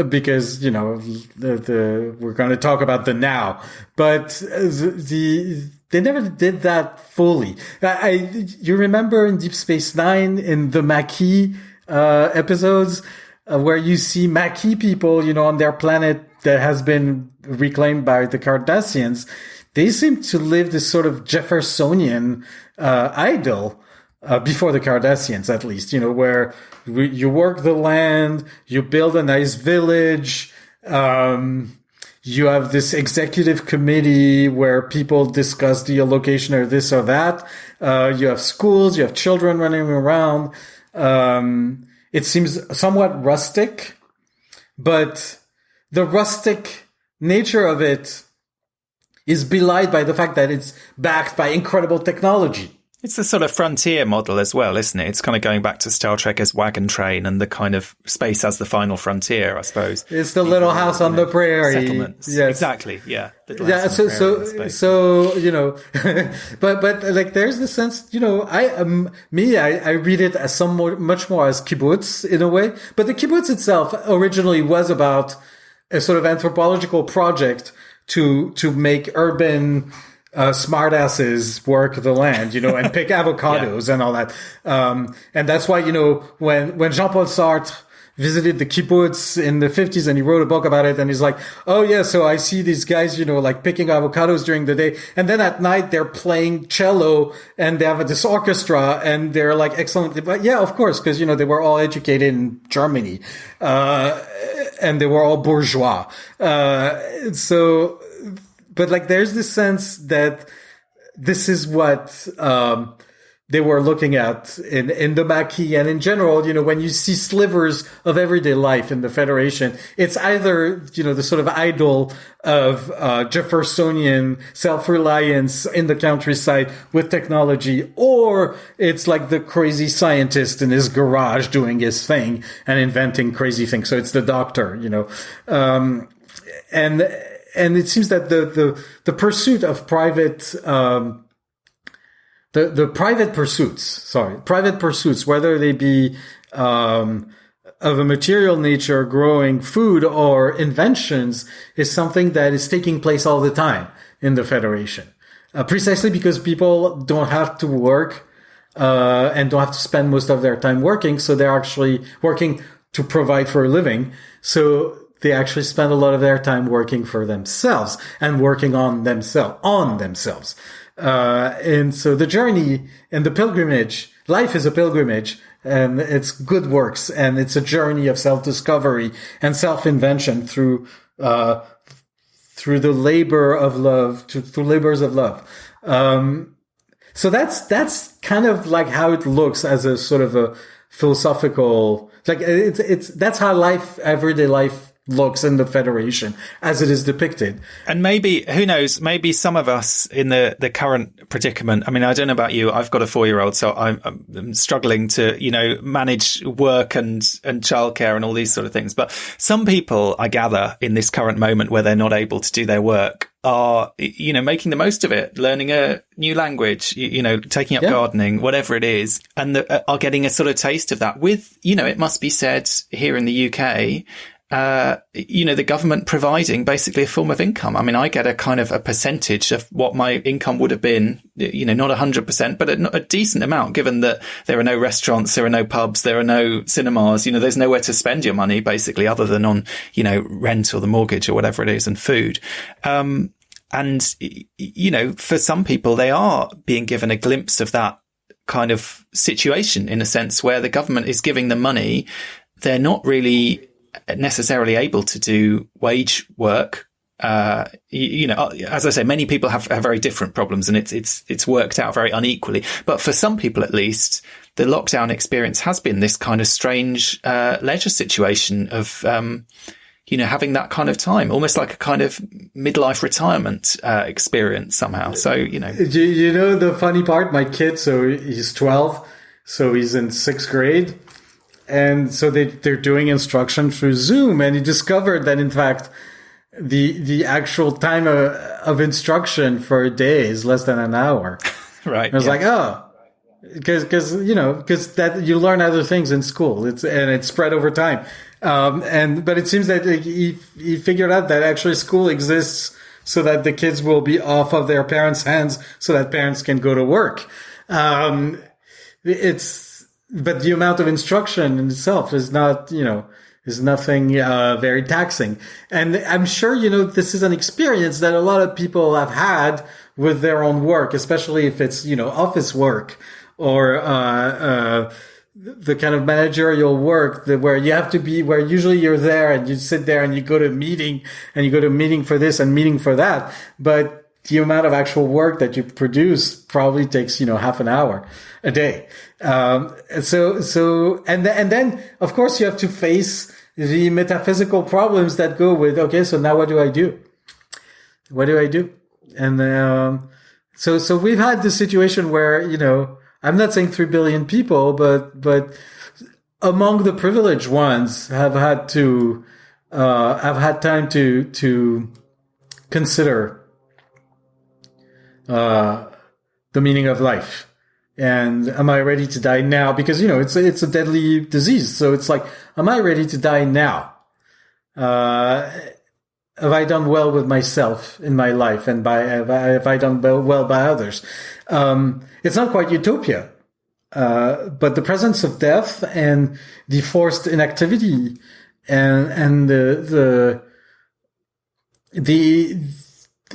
Because, we're going to talk about the now, but they never did that fully. You remember in Deep Space Nine, in the Maquis, episodes, where you see Maquis people, on their planet that has been reclaimed by the Cardassians. They seem to live this sort of Jeffersonian idyll before the Cardassians, at least, where you work the land, you build a nice village, you have this executive committee where people discuss the allocation or this or that. You have schools, you have children running around. It seems somewhat rustic, but the rustic nature of it is belied by the fact that it's backed by incredible technology. It's the sort of frontier model as well, isn't it? It's kind of going back to Star Trek as wagon train and the kind of space as the final frontier, I suppose. It's the little house on the prairie. Settlements. Yes. Exactly. Yeah. Yeah. So, but like, there's the sense, I read it as much more as kibbutz in a way, but the kibbutz itself originally was about a sort of anthropological project to make urban smartasses work the land, and pick avocados and all that. And that's why, when Jean-Paul Sartre visited the kibbutz in the 50s and he wrote a book about it, and he's like, oh yeah, so I see these guys, like picking avocados during the day, and then at night they're playing cello and they have this orchestra and they're like excellent. But yeah, of course, because, they were all educated in Germany, and they were all bourgeois. But like, there's this sense that this is what they were looking at in the Maquis and in general. When you see slivers of everyday life in the Federation, it's either the sort of idol of Jeffersonian self-reliance in the countryside with technology, or it's like the crazy scientist in his garage doing his thing and inventing crazy things. So it's the doctor, and it seems that the pursuit of private private pursuits, whether they be of a material nature, growing food or inventions, is something that is taking place all the time in the Federation, precisely because people don't have to work and don't have to spend most of their time working, so they're actually working to provide for a living. So they actually spend a lot of their time working for themselves and working on themselves. And so the journey and the pilgrimage, life is a pilgrimage, and it's good works, and it's a journey of self-discovery and self-invention through the labor of love, through labors of love. So that's kind of like how it looks as a sort of a philosophical, like that's how everyday life looks in the Federation as it is depicted. And maybe, who knows, maybe some of us in the current predicament, I mean, I don't know about you, I've got a 4-year-old, so I'm struggling to, manage work and childcare and all these sort of things. But some people, I gather, in this current moment where they're not able to do their work, are, making the most of it, learning a new language, taking up gardening, whatever it is, and are getting a sort of taste of that with, it must be said here in the UK, the government providing basically a form of income. I mean, I get a kind of a percentage of what my income would have been, not 100%, but a decent amount, given that there are no restaurants, there are no pubs, there are no cinemas, there's nowhere to spend your money basically other than on, rent or the mortgage or whatever it is, and food. And, for some people, they are being given a glimpse of that kind of situation in a sense where the government is giving them money. They're not really necessarily able to do wage work. As I say, many people have very different problems, and it's worked out very unequally. But for some people, at least, the lockdown experience has been this kind of strange leisure situation of, having that kind of time, almost like a kind of midlife retirement experience somehow. So, the funny part, my kid, so he's 12, so he's in 6th grade. And so they're doing instruction through Zoom, and he discovered that in fact, the actual time of instruction for a day is less than an hour. Right. And I was like, oh, because that you learn other things in school. It's spread over time. But it seems that he figured out that actually school exists so that the kids will be off of their parents' hands so that parents can go to work. But the amount of instruction in itself is not, is nothing very taxing. And I'm sure, this is an experience that a lot of people have had with their own work, especially if it's, office work or the kind of managerial work where you have to be, where usually you're there and you sit there and you go to a meeting and you go to a meeting for this and meeting for that. But the amount of actual work that you produce probably takes, half an hour a day. And then, of course, you have to face the metaphysical problems that go with, okay, so now what do I do? What do I do? And, so we've had this situation where, I'm not saying 3 billion people, but among the privileged ones have had time to consider the meaning of life. And am I ready to die now? Because, it's a deadly disease. So it's like, am I ready to die now? Have I done well with myself in my life? And have I done well by others? It's not quite utopia. But the presence of death and the forced inactivity and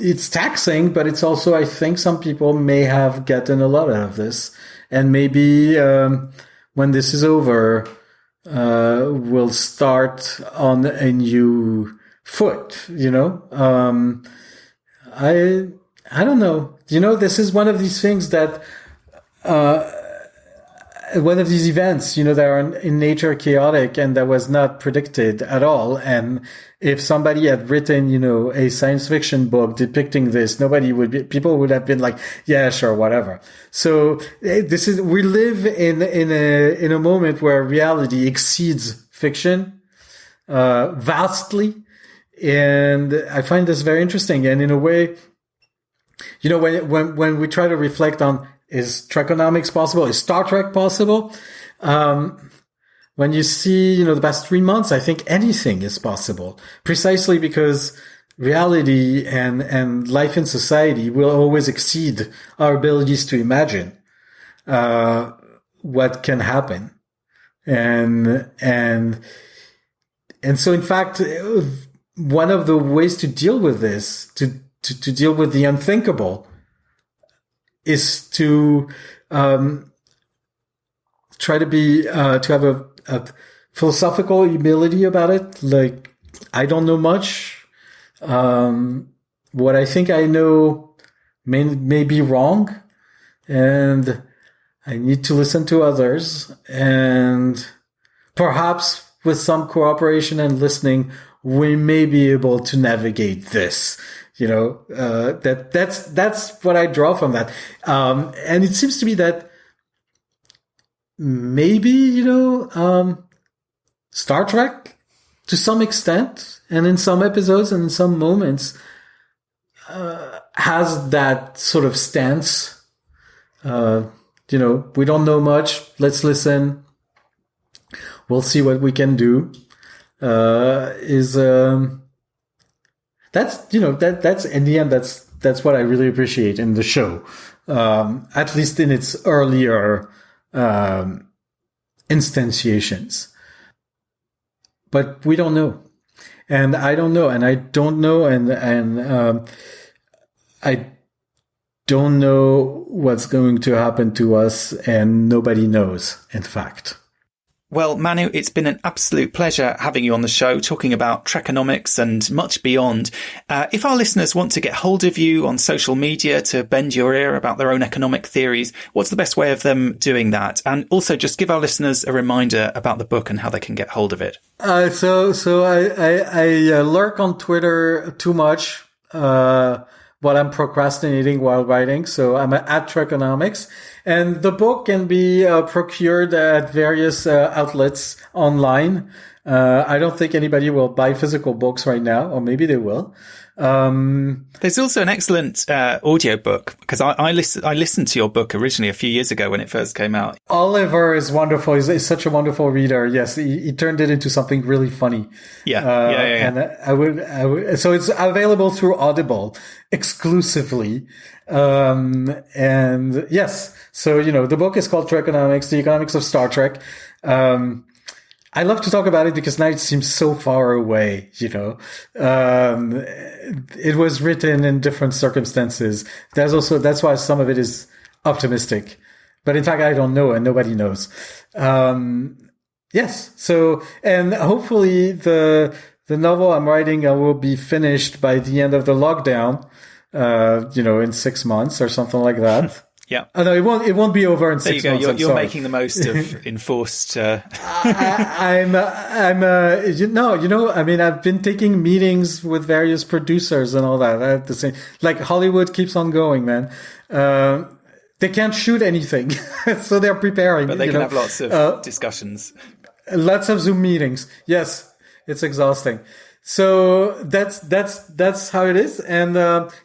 it's taxing, but it's also, I think some people may have gotten a lot out of this. And maybe, when this is over, we'll start on a new foot, I don't know. This is one of these things that, one of these events, that are in nature chaotic and that was not predicted at all. And if somebody had written, a science fiction book depicting this, people would have been like, yeah, sure, whatever. So we live in a moment where reality exceeds fiction, vastly. And I find this very interesting. And in a way, when we try to reflect on, is Trekonomics possible? Is Star Trek possible? When you see, the past 3 months, I think anything is possible, precisely because reality and life in society will always exceed our abilities to imagine, what can happen. And so in fact, one of the ways to deal with this, to deal with the unthinkable, is to try to be to have a philosophical humility about it. Like, I don't know much. What I think I know may be wrong, and I need to listen to others. And perhaps with some cooperation and listening, we may be able to navigate this. That's what I draw from that. And it seems to me that maybe, Star Trek to some extent and in some episodes and in some moments, has that sort of stance. We don't know much. Let's listen. We'll see what we can do. That's in the end, that's what I really appreciate in the show. At least in its earlier, instantiations. But we don't know. And I don't know. And I don't know. And I don't know what's going to happen to us. And nobody knows, in fact. Well, Manu, it's been an absolute pleasure having you on the show, talking about Trekonomics and much beyond. If our listeners want to get hold of you on social media to bend your ear about their own economic theories, what's the best way of them doing that? And also just give our listeners a reminder about the book and how they can get hold of it. So I lurk on Twitter too much, while I'm procrastinating while writing. So I'm at Trekonomics. And the book can be procured at various outlets online. I don't think anybody will buy physical books right now, or maybe they will. There's also an excellent audiobook, because I listened to your book originally a few years ago when it first came out. Oliver is wonderful. He's such a wonderful reader. Yes, he turned it into something really funny. Yeah. And I would. So it's available through Audible exclusively. And yes, so the book is called Trekonomics: The Economics of Star Trek. I love to talk about it because now it seems so far away, It was written in different circumstances. That's why some of it is optimistic. But in fact, I don't know, and nobody knows. Yes. So, and hopefully the novel I'm writing will be finished by the end of the lockdown, in 6 months or something like that. Yeah. Oh, no, it won't be over in 6 months. You're making the most of enforced. I've been taking meetings with various producers and all that. I have to say, like, Hollywood keeps on going, man. They can't shoot anything, so they're preparing. But they can have lots of discussions. Lots of Zoom meetings. Yes, it's exhausting. So that's how it is. And,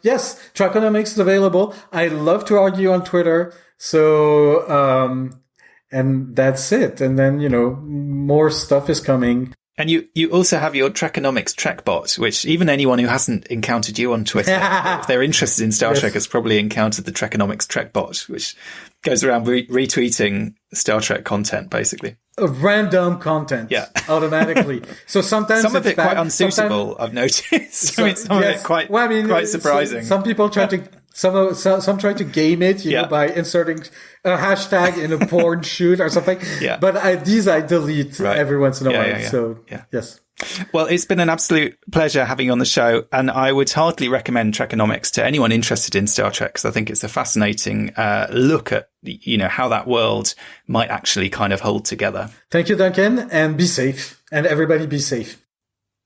yes, Trekonomics is available. I love to argue on Twitter. So, and that's it. And then, more stuff is coming. And you also have your Trekonomics Trekbot, which even anyone who hasn't encountered you on Twitter, if they're interested in Star Trek, has probably encountered the Trekonomics Trekbot, which goes around retweeting Star Trek content, basically. Random content, automatically. So sometimes some of it bad. Quite unsuitable, I've noticed. Some of it quite surprising. Some people try to some try to game it, by inserting a hashtag in a porn shoot or something. Yeah. But I delete every once in a while. So yes. Well, it's been an absolute pleasure having you on the show, and I would heartily recommend Trekonomics to anyone interested in Star Trek, because I think it's a fascinating look at how that world might actually kind of hold together. Thank you, Duncan, and be safe, and everybody be safe.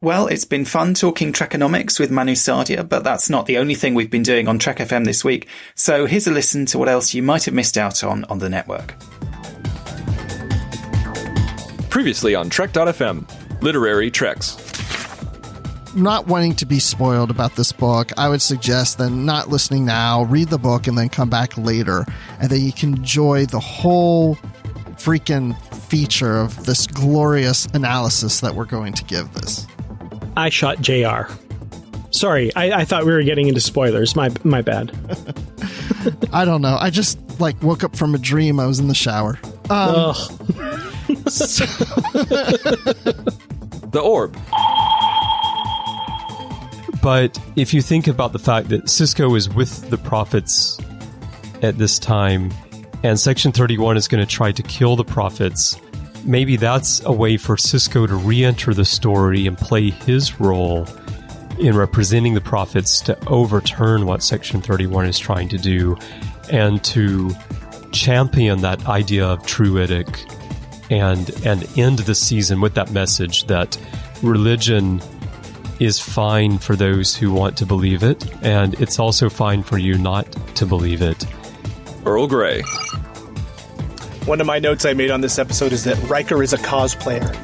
Well, it's been fun talking Trekonomics with Manu Saadia, but that's not the only thing we've been doing on Trek FM this week. So here's a listen to what else you might have missed out on the network. Previously on Trek.fm. Literary Treks. Not wanting to be spoiled about this book, I would suggest then not listening now, read the book, and then come back later. And then you can enjoy the whole freaking feature of this glorious analysis that we're going to give this. I shot JR. Sorry, I thought we were getting into spoilers. My bad. I don't know. I just woke up from a dream. I was in the shower. The orb. But if you think about the fact that Sisko is with the prophets at this time, and Section 31 is going to try to kill the prophets, maybe that's a way for Sisko to re-enter the story and play his role in representing the prophets to overturn what Section 31 is trying to do, and to champion that idea of truitic and end the season with that message that religion is fine for those who want to believe it, and it's also fine for you not to believe it. Earl Grey. One of my notes I made on this episode is that Riker is a cosplayer.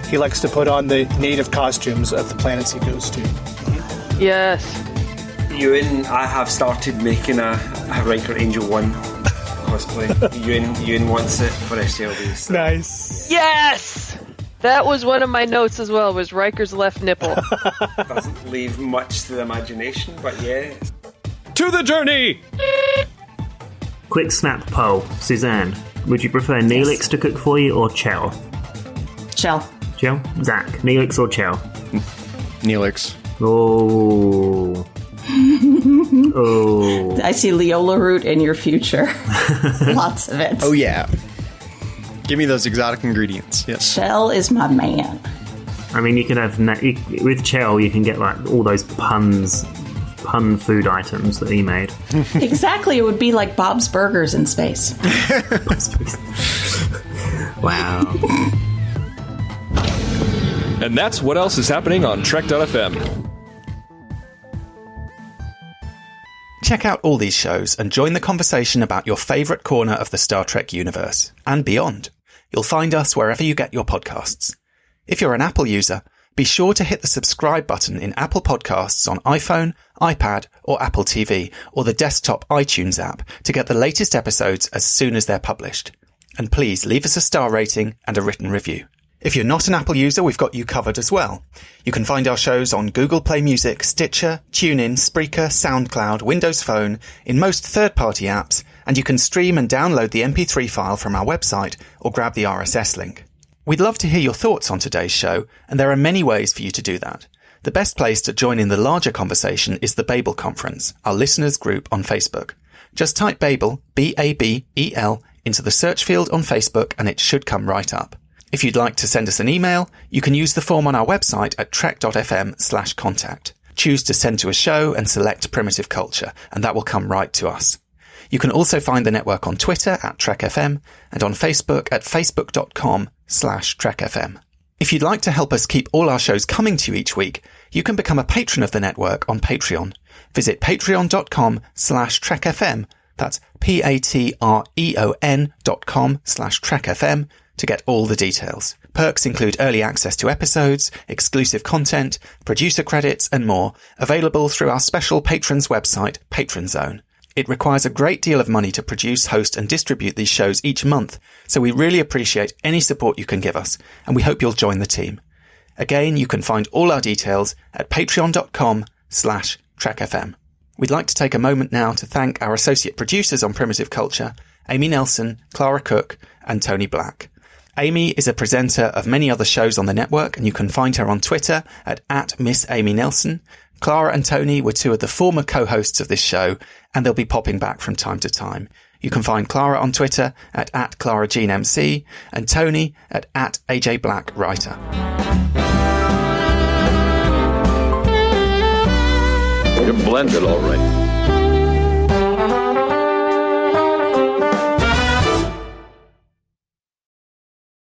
He likes to put on the native costumes of the planets he goes to. Yes. Ewan, I have started making a Riker Angel 1 cosplay. Ewan wants it for SLB. So. Nice. Yes! That was one of my notes as well, was Riker's left nipple. Doesn't leave much to the imagination, but yeah. To the journey! Quick snap poll. Suzanne, would you prefer Neelix to cook for you or Chell? Chell. Chell? Zach, Neelix or Chell? Neelix. Oh. Oh. I see Leola root in your future. Lots of it. Oh, yeah. Give me those exotic ingredients. Yes. Shell is my man. I mean, you can have with Chell, you can get like all those pun food items that he made. Exactly, it would be like Bob's Burgers in space. Wow. And that's what else is happening on Trek.fm. Check out all these shows and join the conversation about your favourite corner of the Star Trek universe and beyond. You'll find us wherever you get your podcasts. If you're an Apple user, be sure to hit the subscribe button in Apple Podcasts on iPhone, iPad, or Apple TV, or the desktop iTunes app to get the latest episodes as soon as they're published. And please leave us a star rating and a written review. If you're not an Apple user, we've got you covered as well. You can find our shows on Google Play Music, Stitcher, TuneIn, Spreaker, SoundCloud, Windows Phone, in most third-party apps, and you can stream and download the MP3 file from our website or grab the RSS link. We'd love to hear your thoughts on today's show, and there are many ways for you to do that. The best place to join in the larger conversation is the Babel Conference, our listeners group on Facebook. Just type Babel, B-A-B-E-L, into the search field on Facebook and it should come right up. If you'd like to send us an email, you can use the form on our website at trek.fm/contact. Choose to send to a show and select Primitive Culture, and that will come right to us. You can also find the network on Twitter at TrekFM and on Facebook at facebook.com/TrekFM. If you'd like to help us keep all our shows coming to you each week, you can become a patron of the network on Patreon. Visit patreon.com/TrekFM. That's patreon.com/TrekFM to get all the details. Perks include early access to episodes, exclusive content, producer credits, and more, available through our special patrons website, Patron Zone. It requires a great deal of money to produce, host, and distribute these shows each month, so we really appreciate any support you can give us, and we hope you'll join the team. Again, you can find all our details at patreon.com/TrekFM. We'd like to take a moment now to thank our associate producers on Primitive Culture, Amy Nelson, Clara Cook, and Tony Black. Amy is a presenter of many other shows on the network, and you can find her on Twitter at Miss Amy Nelson. Clara and Tony were two of the former co-hosts of this show, and they'll be popping back from time to time. You can find Clara on Twitter at ClaraJeanMC, and Tony at AJ Black Writer. You're blended, all right.